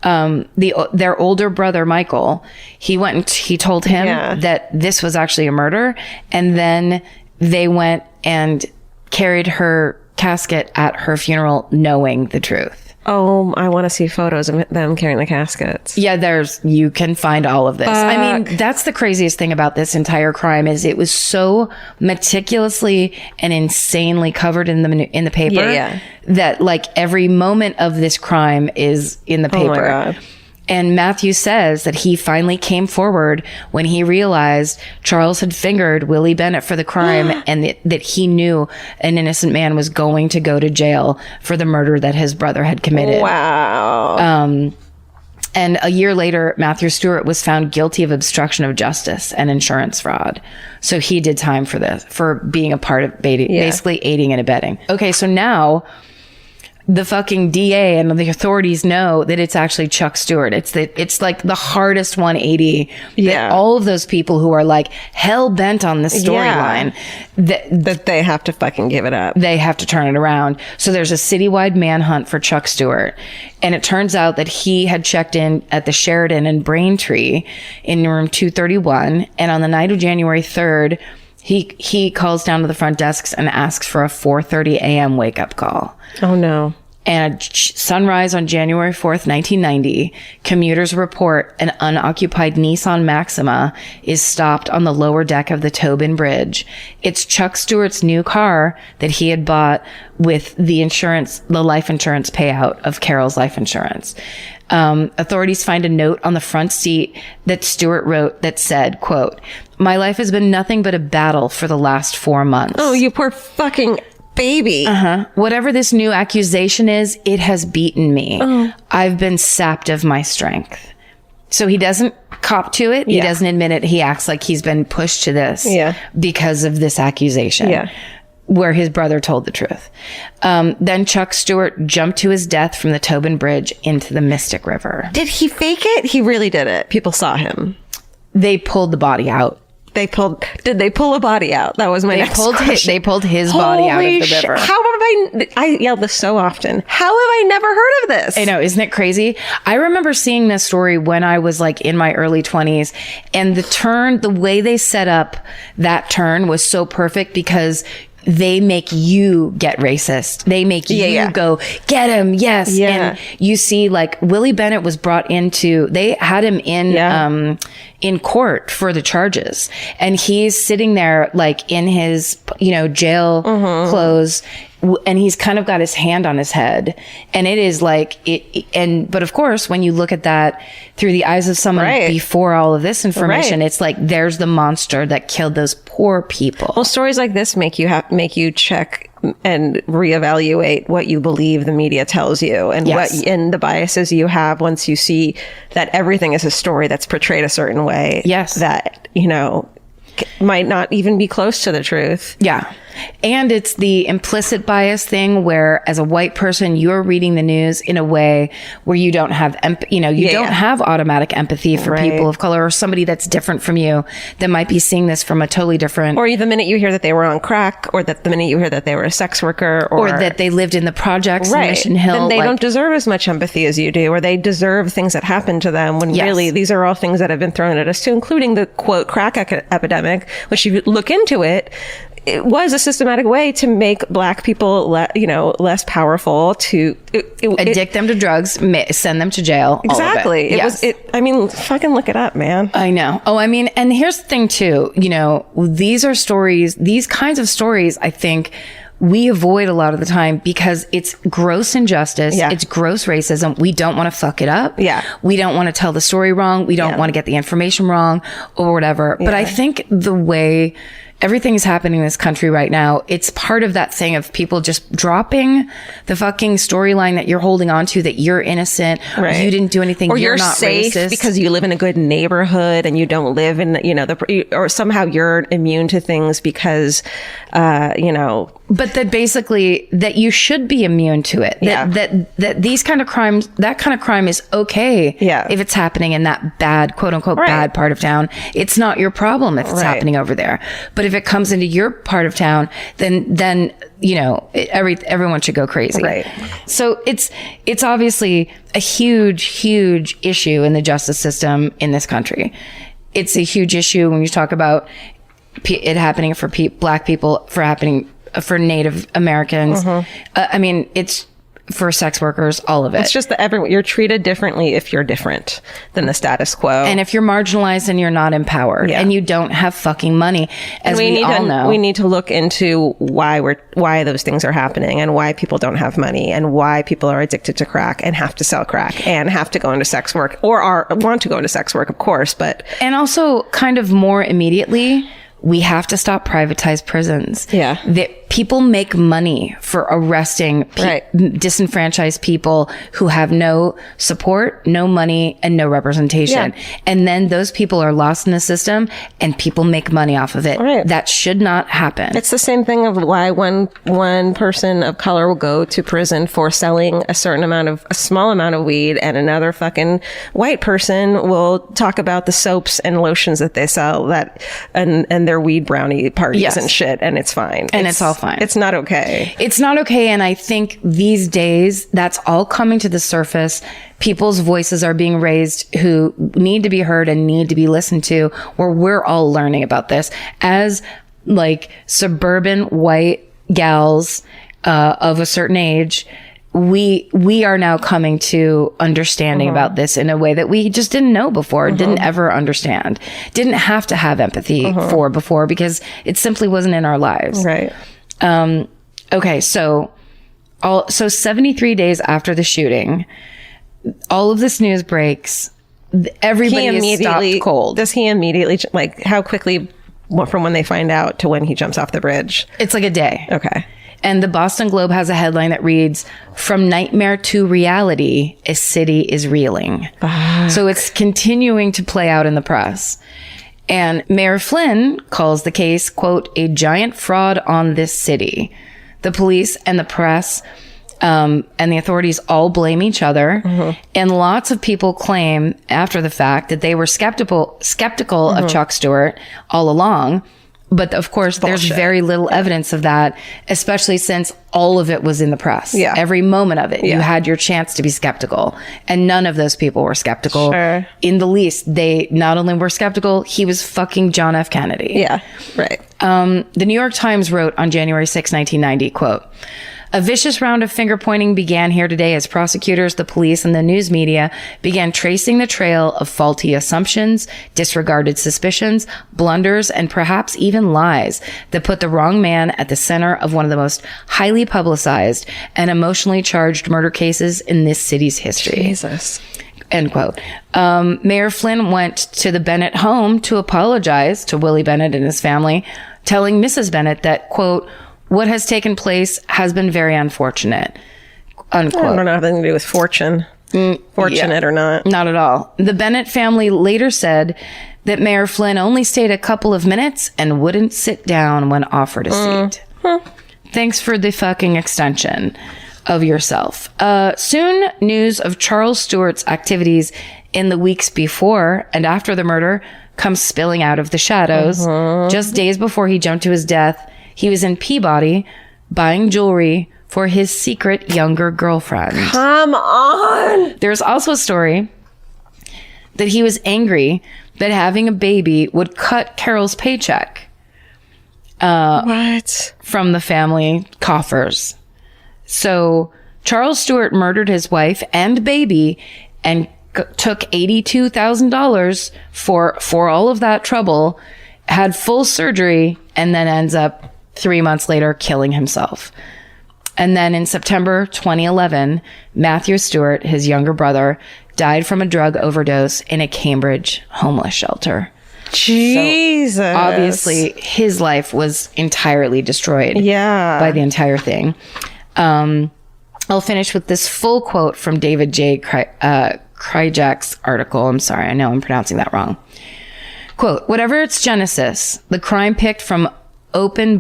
their older brother, Michael, he went and he told him that this was actually a murder. And then they went and carried her casket at her funeral knowing the truth. Oh, I want to see photos of them carrying the caskets. Yeah, you can find all of this. I mean, that's the craziest thing about this entire crime is it was so meticulously and insanely covered in the paper that like every moment of this crime is in the paper. Oh my God. And Matthew says that he finally came forward when he realized Charles had fingered Willie Bennett for the crime and that he knew an innocent man was going to go to jail for the murder that his brother had committed. Wow. And a year later, Matthew Stewart was found guilty of obstruction of justice and insurance fraud. So he did time for this, for being a part of basically aiding and abetting. Okay, so now the fucking DA and the authorities know that it's actually Chuck Stewart. It's like the hardest 180 that all of those people who are like hell bent on the storyline that they have to fucking give it up. They have to turn it around. So there's a citywide manhunt for Chuck Stewart. And it turns out that he had checked in at the Sheraton in Braintree in room 231. And on the night of January 3rd, he calls down to the front desks and asks for a 4:30 a.m. wake up call. Oh no. And at sunrise on January 4th, 1990, commuters report an unoccupied Nissan Maxima is stopped on the lower deck of the Tobin Bridge. It's Chuck Stewart's new car that he had bought with the life insurance payout of Carol's life insurance. Authorities find a note on the front seat that Stewart wrote that said, quote, "My life has been nothing but a battle for the last 4 months." Oh, you poor fucking baby. Whatever this new accusation is, it has beaten me. I've been sapped of my strength. So he doesn't cop to it. He doesn't admit it. He acts like he's been pushed to this because of this accusation. Where his brother told the truth. Then Chuck Stewart jumped to his death from the Tobin Bridge into the Mystic River. Did he fake it? He really did it. People saw him. They pulled the body out. Did they pull a body out? That was my next question. They pulled his body out of the river. How have I yell this so often. How have I never heard of this? I know, isn't it crazy? I remember seeing this story when I was like in my early 20s, and the way they set up that turn was so perfect because they make you get racist. They make you go, get him, yes. And you see, like, Willie Bennett was brought into, they had him in court for the charges. And he's sitting there, like, in his, jail clothes. And he's kind of got his hand on his head. And it is like, but of course, when you look at that through the eyes of someone before all of this information, it's like, there's the monster that killed those poor people. Well, stories like this make you check and reevaluate what you believe the media tells you and and the biases you have once you see that everything is a story that's portrayed a certain way. That, might not even be close to the truth. And it's the implicit bias thing where, as a white person, you're reading the news in a way where you don't have, don't have automatic empathy for people of color or somebody that's different from you that might be seeing this from a totally different. Or the minute you hear that they were on crack, or that the minute you hear that they were a sex worker, or that they lived in the projects in Mission Hill, then they don't deserve as much empathy as you do, or they deserve things that happen to them when really these are all things that have been thrown at us too, including the quote crack epidemic, which if you look into it was a systematic way to make Black people, less powerful, to addict them to drugs, send them to jail. Exactly. Fucking look it up, man. I know. Oh, and here's the thing too. These are stories. These kinds of stories, I think, we avoid a lot of the time because it's gross injustice. It's gross racism. We don't want to fuck it up. We don't want to tell the story wrong. We don't want to get the information wrong or whatever. But I think the way everything is happening in this country right now, it's part of that thing of people just dropping the fucking storyline that you're holding on to, that you're innocent, you didn't do anything, or you're not safe racist because you live in a good neighborhood and you don't live in, or somehow you're immune to things because, But that basically that you should be immune to it. That these kind of crimes, that kind of crime is okay. If it's happening in that bad, quote unquote, bad part of town, it's not your problem if it's happening over there. But if it comes into your part of town, then everyone should go crazy. So it's obviously a huge issue in the justice system in this country. It's a huge issue when you talk about it happening for Black people, for Native Americans. for sex workers, all of it. It's just that you're treated differently if you're different than the status quo. And if you're marginalized and you're not empowered and you don't have fucking money, as we all know. We need to look into why those things are happening and why people don't have money and why people are addicted to crack and have to sell crack and have to go into sex work or want to go into sex work, of course, but. And also kind of more immediately, we have to stop privatized prisons. Yeah. That people make money for arresting disenfranchised people who have no support, no money, and no representation. Yeah. And then those people are lost in the system and people make money off of it. Right. That should not happen. It's the same thing of why one person of color will go to prison for selling a small amount of weed, and another fucking white person will talk about the soaps and lotions that they sell and their weed brownie parties and shit, and it's fine. And it's all fine. It's not okay. It's not okay. And I think these days that's all coming to the surface. People's voices are being raised who need to be heard and need to be listened to, where we're all learning about this as like suburban white gals of a certain age. We are now coming to understanding about this in a way that we just didn't know before, didn't ever understand, didn't have to have empathy for before, because it simply wasn't in our lives. Right. Okay. So 73 days after the shooting, all of this news breaks. Everybody is stopped cold. Does he immediately, like, how quickly from when they find out to when he jumps off the bridge? It's like a day. Okay. And the Boston Globe has a headline that reads, "From nightmare to reality, a city is reeling." So it's continuing to play out in the press. And Mayor Flynn calls the case, quote, "a giant fraud on this city." The police and the press and the authorities all blame each other. And lots of people claim after the fact that they were skeptical of Chuck Stewart all along. But of course, there's very little evidence of that, especially since all of it was in the press. Yeah. Every moment of it, you had your chance to be skeptical. And none of those people were skeptical in the least. They not only were skeptical, he was fucking John F. Kennedy. Yeah, right. The New York Times wrote on January 6, 1990, quote, "A vicious round of finger pointing began here today as prosecutors, the police, and the news media began tracing the trail of faulty assumptions, disregarded suspicions, blunders, and perhaps even lies that put the wrong man at the center of one of the most highly publicized and emotionally charged murder cases in this city's history." Jesus. End quote. Mayor Flynn went to the Bennett home to apologize to Willie Bennett and his family, telling Mrs. Bennett that, quote, "what has taken place has been very unfortunate," unquote. I don't know anything to do with fortune. Fortunate or not. Not at all. The Bennett family later said that Mayor Flynn only stayed a couple of minutes and wouldn't sit down when offered a seat. Thanks for the fucking extension of yourself. Soon, news of Charles Stewart's activities in the weeks before and after the murder comes spilling out of the shadows. Just days before he jumped to his death, he was in Peabody buying jewelry for his secret younger girlfriend. Come on! There's also a story that he was angry that having a baby would cut Carol's paycheck. What? From the family coffers. So Charles Stewart murdered his wife and baby and took $82,000 for all of that trouble, had full surgery, and then ends up 3 months later killing himself. And then in September 2011, Matthew Stewart, his younger brother, died from a drug overdose in a Cambridge homeless shelter. Jesus. So obviously, his life was entirely destroyed by the entire thing. I'll finish with this full quote from David J. Kryjak's article. I'm sorry, I know I'm pronouncing that wrong. Quote, "Whatever its genesis, the crime picked open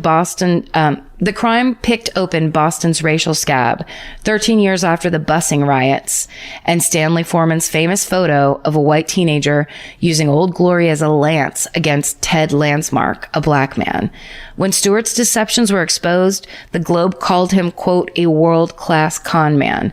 Boston's racial scab 13 years after the busing riots and Stanley Foreman's famous photo of a white teenager using Old Glory as a lance against Ted Lansmark, a black man. When Stewart's deceptions were exposed, the Globe called him, quote, a world-class con man.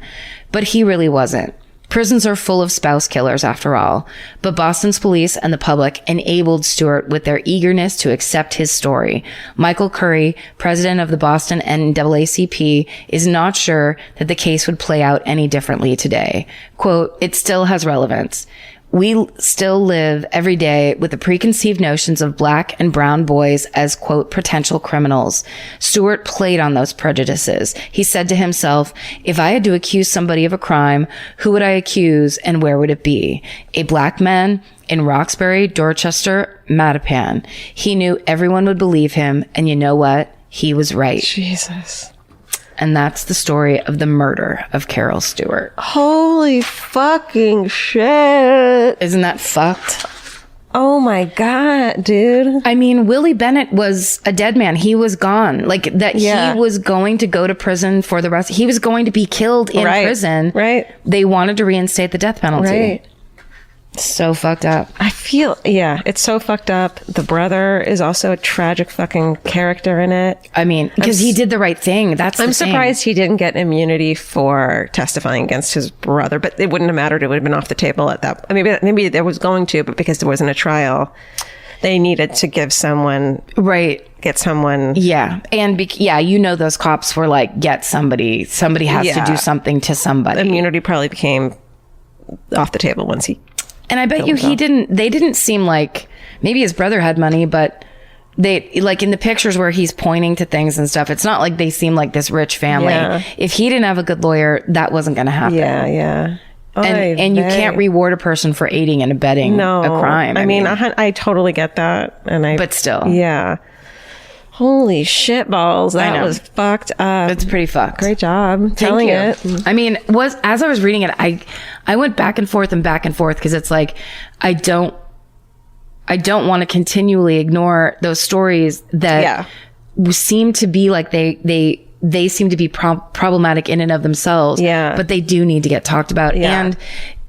But he really wasn't. Prisons are full of spouse killers, after all. But Boston's police and the public enabled Stuart with their eagerness to accept his story. Michael Curry, president of the Boston NAACP, is not sure that the case would play out any differently today. Quote, "It still has relevance. We still live every day with the preconceived notions of black and brown boys as, quote, potential criminals." Stuart played on those prejudices. He said to himself, "If I had to accuse somebody of a crime, who would I accuse and where would it be? A black man in Roxbury, Dorchester, Mattapan." He knew everyone would believe him, and you know what? He was right. Jesus. And that's the story of the murder of Carol Stuart. Holy fucking shit. Isn't that fucked? Oh my God, dude. I mean, Willie Bennett was a dead man. He was gone. Like that He was going to go to prison for the rest. He was going to be killed in prison. Right. They wanted to reinstate the death penalty. Right. So fucked up. I feel, it's so fucked up. The brother is also a tragic fucking character in it. I mean, because he did the right thing. I'm surprised he didn't get immunity for testifying against his brother, but it wouldn't have mattered. It would have been off the table at that. I mean, maybe there was going to, but because there wasn't a trial, they needed to give someone. Right. Get someone. Yeah. And those cops were like, get somebody. Somebody has to do something to somebody. Immunity probably became off the table once he. And I bet you they didn't seem like, maybe his brother had money, but they, like in the pictures where he's pointing to things and stuff, it's not like they seem like this rich family. Yeah. If he didn't have a good lawyer, that wasn't going to happen. Yeah, yeah. And you can't reward a person for aiding and abetting a crime. I mean, I totally get that. But still. Yeah. Holy shit balls. That was fucked up. It's pretty fucked. Great job telling it. I mean, as I was reading it, I went back and forth because it's like, I don't want to continually ignore those stories that seem to be like they seem to be problematic in and of themselves. Yeah. But they do need to get talked about. Yeah.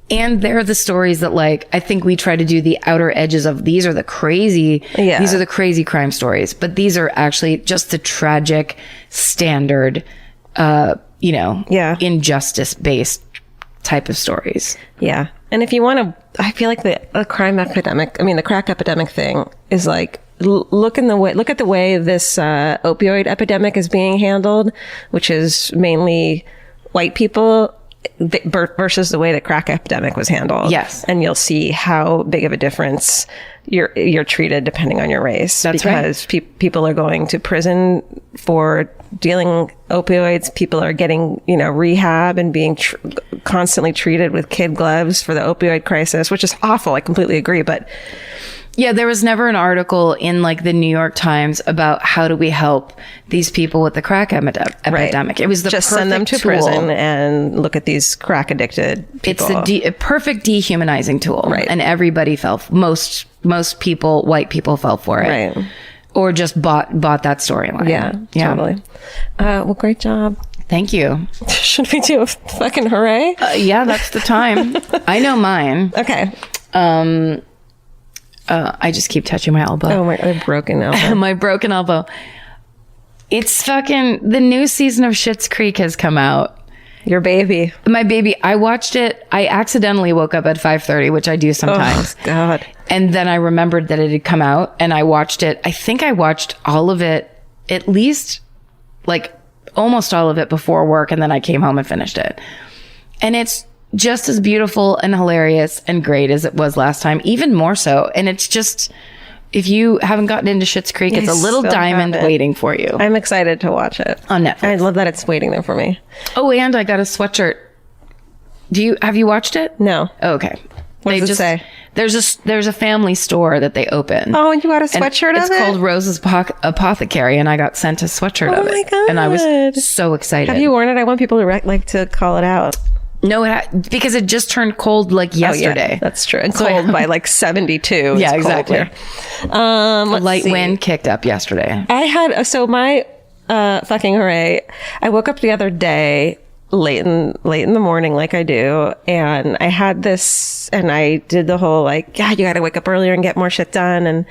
And they're the stories that, like, I think we try to do the outer edges of. These are the crazy crime stories, but these are actually just the tragic, standard, injustice based type of stories. Yeah. And if you want to, I feel like the crime epidemic, the crack epidemic thing is like, look at the way this opioid epidemic is being handled, which is mainly white people versus the way the crack epidemic was handled. Yes. And you'll see how big of a difference you're treated depending on your race. That's because people are going to prison for dealing opioids. People are getting, rehab and being constantly treated with kid gloves for the opioid crisis, which is awful. I completely agree. But yeah, there was never an article in like the New York Times about how do we help these people with the crack epidemic. It was the just perfect send them to tool. prison and look at these crack addicted people. It's a perfect dehumanizing tool, right? And everybody most people, white people, fell for it, right? Or just bought that storyline. Yeah, totally. Well, great job. Thank you. Should we do a fucking hooray? Yeah, that's the time. I know mine. Okay. I just keep touching my elbow. Oh my broken elbow. My broken elbow. It's fucking, the new season of Schitt's Creek has come out. Your baby. My baby. I watched it. I accidentally woke up at 5:30, which I do sometimes. Oh, God. And then I remembered that it had come out and I watched it. I think I watched all of it, at least like almost all of it before work. And then I came home and finished it. And it's just as beautiful and hilarious and great as it was last time, even more so. And it's just, if you haven't gotten into Schitt's Creek, it's a little diamond waiting for you. I'm excited to watch it on Netflix. I love that it's waiting there for me. Oh, and I got a sweatshirt. Have you watched it? No. Oh, okay. What does it say? There's a family store that they open. Oh, and you got a sweatshirt of it? It's called Rose's Apothecary, and I got sent a sweatshirt of it. Oh my God. And I was so excited. Have you worn it? I want people to to call it out. No, because it just turned cold like yesterday. Oh, yeah, that's true. And cold by like 72. Yeah, exactly. Light see. Wind kicked up yesterday. I had, my fucking hooray. I woke up the other day late in the morning like I do. And I had this, and I did the whole like, yeah, you got to wake up earlier and get more shit done. And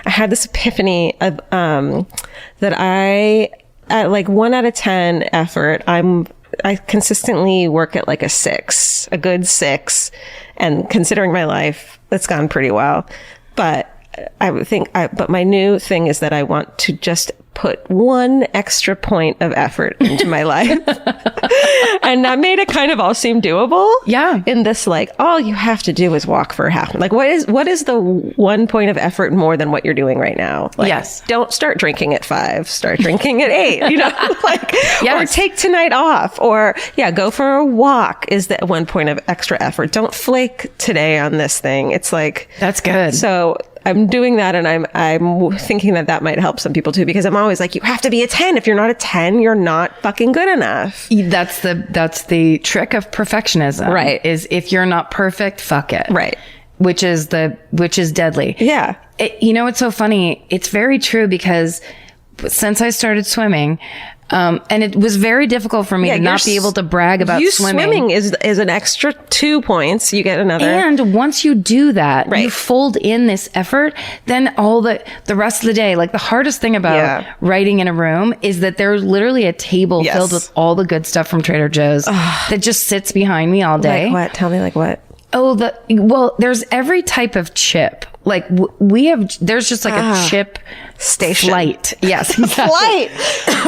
I had this epiphany of, that at like 1 out of 10 effort, I'm I consistently work at like a good 6. And considering my life, that's gone pretty well. But I would think, but my new thing is that I want to just put one extra point of effort into my life. And that made it kind of all seem doable. Yeah. In this, like, all you have to do is walk for a half. Like, what is the one point of effort more than what you're doing right now? Like, yes. Don't start drinking at 5, start drinking at 8, you know, like, yes. Or take tonight off, or go for a walk is the one point of extra effort. Don't flake today on this thing. It's like, that's good. So I'm doing that, and I'm thinking that might help some people too, because I'm always like, you have to be a 10. If you're not a 10, you're not fucking good enough. That's the trick of perfectionism. Right. Is if you're not perfect, fuck it. Right. Which is deadly. Yeah. It's so funny. It's very true, because since I started swimming, and it was very difficult for me to not be able to brag about swimming. Swimming is an extra 2 points. You get another. And once you do that, right. You fold in this effort, then all the rest of the day, like the hardest thing about writing in a room is that there's literally a table filled with all the good stuff from Trader Joe's that just sits behind me all day. Like what? Tell me, like what? Oh, there's every type of chip. Like there's just like a chip station. Flight. Yes. Exactly. Flight.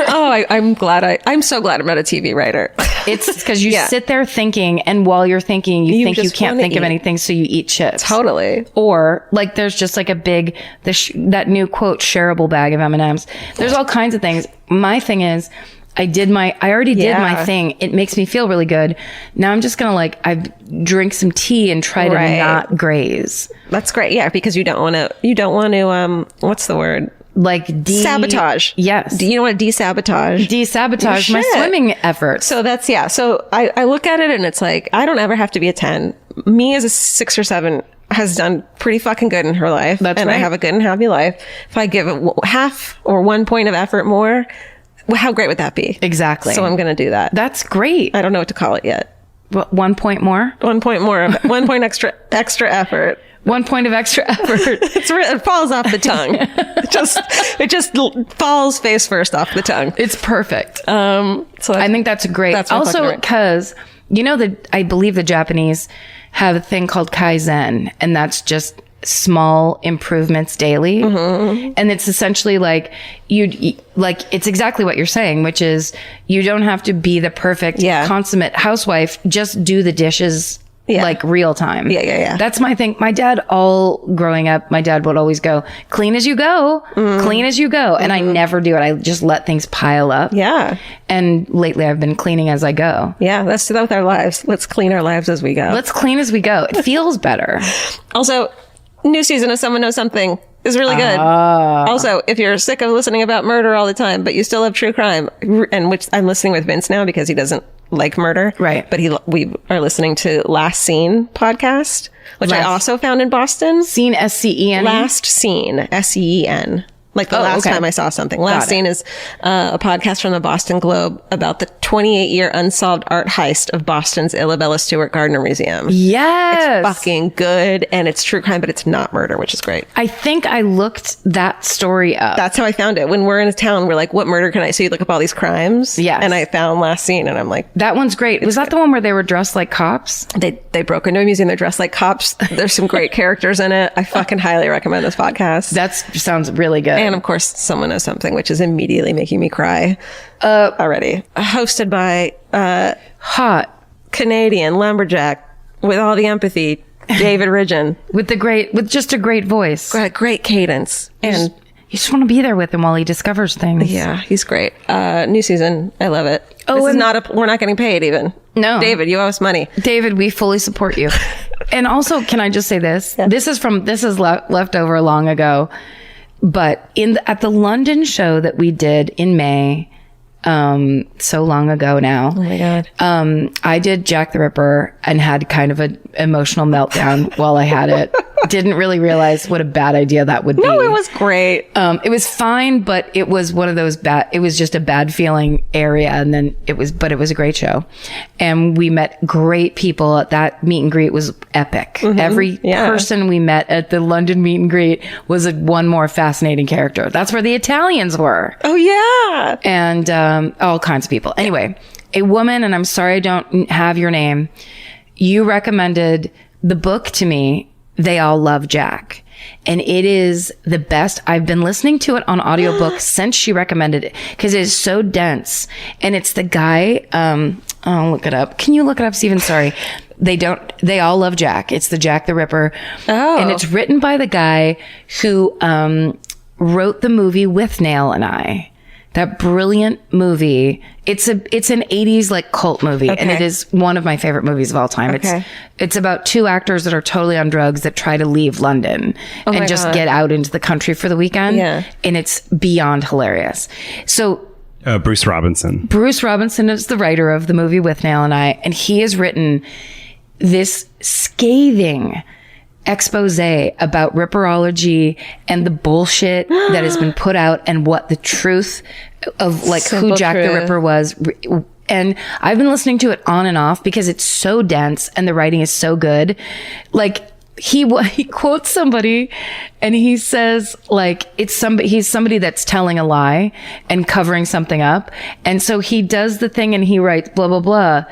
Oh, I'm so glad I'm not a TV writer. It's because you sit there thinking, and while you're thinking, you think you can't think of anything, so you eat chips. Totally. Or like there's just like a big, that new quote, shareable bag of M&Ms. There's all kinds of things. My thing is, I already did my thing. It makes me feel really good. Now I'm just going to I drink some tea and try to not graze. That's great. Yeah. Because you don't want to, what's the word? Like sabotage. Yes. Do you know what desabotage? Desabotage my swimming effort. So that's, So I look at it and it's like, I don't ever have to be a 10. Me as a 6 or 7 has done pretty fucking good in her life. That's and right. I have a good and happy life. If I give it half or 1 point of effort more, well, how great would that be? Exactly. So I'm going to do that. That's great. I don't know what to call it yet. What, 1 point more? 1 point more. 1 point extra effort. 1 point of extra effort. It falls off the tongue. It just falls face first off the tongue. It's perfect. So I think that's great. That's also, because I believe the Japanese have a thing called Kaizen, and that's just small improvements daily. Mm-hmm. And it's essentially it's exactly what you're saying, which is you don't have to be the perfect consummate housewife. Just do the dishes like real time. Yeah. That's my thing. My dad, all growing up, my dad would always go, clean as you go, clean as you go. And I never do it. I just let things pile up. Yeah. And lately I've been cleaning as I go. Yeah. Let's do that with our lives. Let's clean our lives as we go. Let's clean as we go. It feels better. Also, new season of Someone Knows Something is really good. Also, if you're sick of listening about murder all the time, but you still have true crime, and which I'm listening with Vince now because he doesn't like murder. Right. But we are listening to Last Scene podcast, which I also found in Boston. Scene, S-C-E-N? Last Scene, S-E-E-N. Like the last time I saw something. Last Scene is a podcast from the Boston Globe about the 28-year unsolved art heist of Boston's Isabella Stewart Gardner Museum. Yes. It's fucking good, and it's true crime, but it's not murder, which is great. I think I looked that story up. That's how I found it. When we're in a town, we're like, what murder can I see? You look up all these crimes. Yes. And I found Last Scene, and I'm like... That one's great. Was that the one where they were dressed like cops? They broke into a museum. They're dressed like cops. There's some great characters in it. I fucking highly recommend this podcast. That sounds really good. And of course, Someone Knows Something, which is immediately making me cry already. Hosted by hot Canadian lumberjack with all the empathy, David Ridgen. with just a great voice. Great cadence. And you just want to be there with him while he discovers things. yeah, he's great. New season. I love it. Oh, this is we're not getting paid even. No. David, you owe us money. David, we fully support you. And also, can I just say this? Yeah. This is left over long ago. But at the London show that we did in May, so long ago now. Oh my God. I did Jack the Ripper and had kind of an emotional meltdown while I had it. Didn't really realize what a bad idea that would be. No, it was great. It was fine, but it was one of those it was just a bad feeling area. And then it was a great show. And we met great people at that meet and greet. Was epic. Mm-hmm. Every person we met at the London meet and greet was one more fascinating character. That's where the Italians were. Oh yeah. And, all kinds of people. Anyway, a woman, and I'm sorry I don't have your name, you recommended the book to me, They All Love Jack. And it is the best. I've been listening to it on audiobook since she recommended it because it is so dense. And it's the guy, I'll look it up. Can you look it up, Stephen? Sorry. They All Love Jack. It's the Jack the Ripper. Oh. And it's written by the guy who wrote the movie With Nail and I. That brilliant movie. It's an 80s like cult movie, and it is one of my favorite movies of all time. Okay. It's about two actors that are totally on drugs that try to leave London and just get out into the country for the weekend. Yeah. And it's beyond hilarious. So Bruce Robinson. Bruce Robinson is the writer of the movie With Nail and I, and he has written this scathing expose about ripperology and the bullshit that has been put out and what the truth of like Simple who Jack the Ripper was. And I've been listening to it on and off because it's so dense and the writing is so good. Like he quotes somebody and he says like he's somebody that's telling a lie and covering something up. And so he does the thing and he writes blah, blah, blah.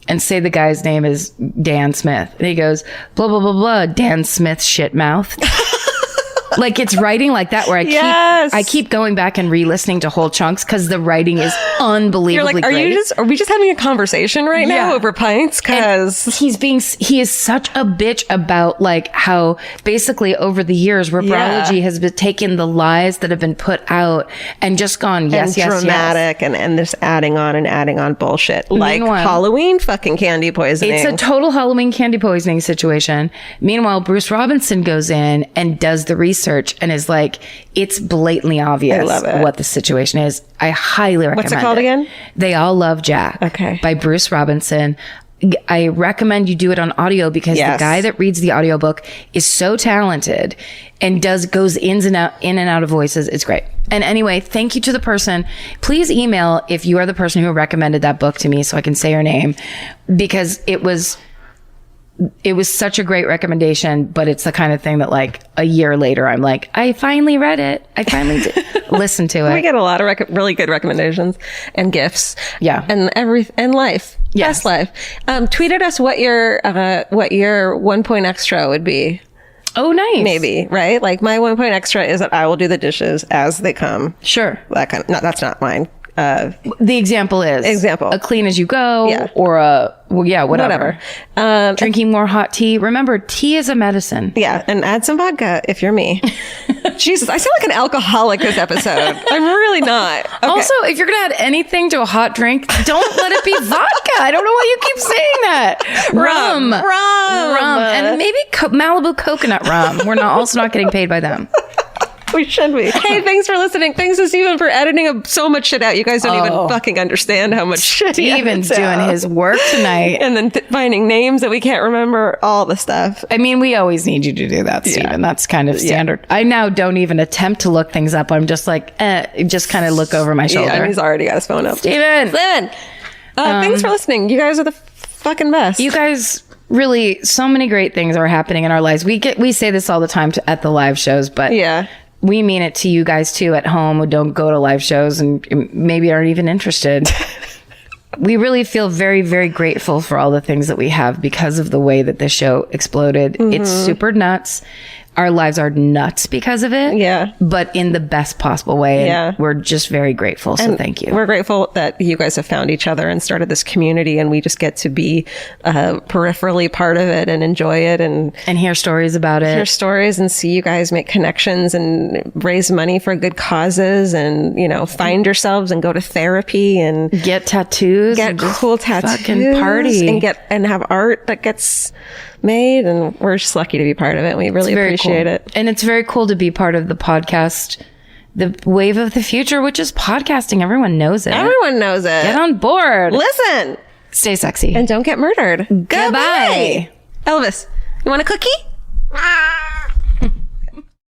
And say the guy's name is Dan Smith. And he goes, blah, blah, blah, blah, Dan Smith shit mouth. Like it's writing like that where I keep going back and re-listening to whole chunks because the writing is unbelievably great. Are we just having a conversation right now over pints? Because he is such a bitch about like how basically over the years ripperology has been taken the lies that have been put out and just gone dramatic and this adding on bullshit like Halloween fucking candy poisoning. It's a total Halloween candy poisoning situation. Meanwhile, Bruce Robinson goes in and does the research and is like, it's blatantly obvious what the situation is. I highly recommend it. What's it called again? They All Love Jack. Okay. By Bruce Robinson. I recommend you do it on audio because the guy that reads the audiobook is so talented and goes in and out of voices. It's great. And anyway, thank you to the person. Please email if you are the person who recommended that book to me so I can say your name because it was such a great recommendation, but it's the kind of thing that like a year later, I'm like, I finally read it. I finally listened to it. We get a lot of really good recommendations and gifts. Yeah. And life. Yes. Best life. Tweet at us what your 1 point extra would be. Oh, nice. Maybe, right? Like my 1 point extra is that I will do the dishes as they come. Sure. That kind of, no, that's not mine. The example is a clean as you go or whatever. Drinking more hot tea. Remember, tea is a medicine. Yeah. And add some vodka if you're me. Jesus, I sound like an alcoholic this episode. I'm really not. Okay. Also, if you're going to add anything to a hot drink, don't let it be vodka. I don't know why you keep saying that. Rum. And maybe Malibu coconut rum. We're also not getting paid by them. We should be. Hey, thanks for listening. Thanks to Steven for editing so much shit out. You guys don't even fucking understand how much shit Steven's doing his work tonight. And then finding names that we can't remember, all the stuff. I mean, we always need you to do that, Steven. That's kind of standard. I now don't even attempt to look things up. I'm just like, just kind of look over my shoulder. Yeah, he's already got his phone up. Steven! Thanks for listening. You guys are the fucking best. You guys... Really, so many great things are happening in our lives. We say this all the time at the live shows, but we mean it to you guys too at home who don't go to live shows and maybe aren't even interested. We really feel very, very grateful for all the things that we have because of the way that this show exploded. Mm-hmm. It's super nuts. Our lives are nuts because of it. Yeah. But in the best possible way. And we're just very grateful. So thank you. We're grateful that you guys have found each other and started this community and we just get to be peripherally part of it and enjoy it and hear stories about it. Hear stories and see you guys make connections and raise money for good causes and, find yourselves and go to therapy and get tattoos. Get cool tattoos. Fucking party. And have art that gets made, and we're just lucky to be part of it. We really appreciate it. And it's very cool to be part of the podcast, the wave of the future, which is podcasting. Everyone knows it. Everyone knows it. Get on board. Listen. Stay sexy. And don't get murdered. Goodbye. Elvis, you want a cookie?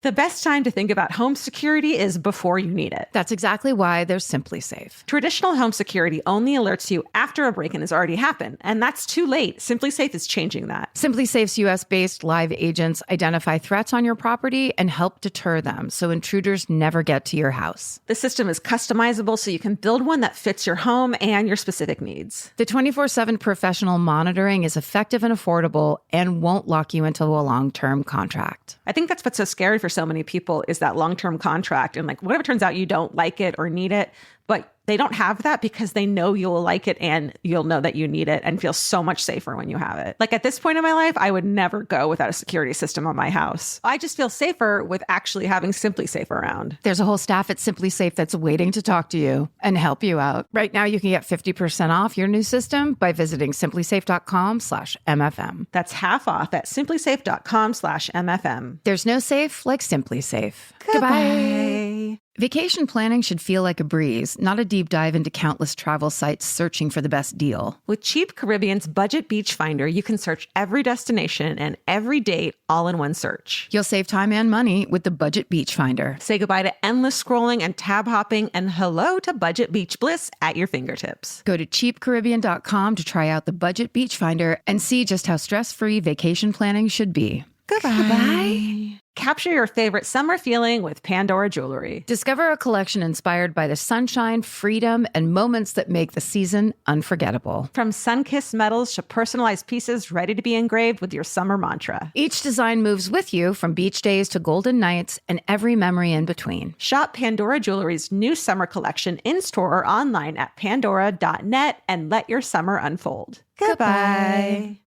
The best time to think about home security is before you need it. That's exactly why there's Simply Safe. Traditional home security only alerts you after a break-in has already happened, and that's too late. Simply Safe is changing that. Simply Safe's US-based live agents identify threats on your property and help deter them so intruders never get to your house. The system is customizable so you can build one that fits your home and your specific needs. The 24/7 professional monitoring is effective and affordable and won't lock you into a long-term contract. I think that's what's so scary for so many people is that long-term contract. And like, what if it turns out you don't like it or need it, but they don't have that because they know you'll like it and you'll know that you need it and feel so much safer when you have it. Like at this point in my life, I would never go without a security system on my house. I just feel safer with actually having Simply Safe around. There's a whole staff at Simply Safe that's waiting to talk to you and help you out. Right now, you can get 50% off your new system by visiting simplysafe.com/MFM. That's half off at simplysafe.com/MFM. There's no safe like Simply Safe. Goodbye. Vacation planning should feel like a breeze, not a deep dive into countless travel sites searching for the best deal. With Cheap Caribbean's Budget Beach Finder, you can search every destination and every date all in one search. You'll save time and money with the Budget Beach Finder. Say goodbye to endless scrolling and tab hopping and hello to Budget Beach Bliss at your fingertips. Go to cheapcaribbean.com to try out the Budget Beach Finder and see just how stress-free vacation planning should be. Goodbye. Capture your favorite summer feeling with Pandora Jewelry. Discover a collection inspired by the sunshine, freedom, and moments that make the season unforgettable. From sun-kissed metals to personalized pieces ready to be engraved with your summer mantra. Each design moves with you from beach days to golden nights and every memory in between. Shop Pandora Jewelry's new summer collection in-store or online at pandora.net and let your summer unfold. Goodbye.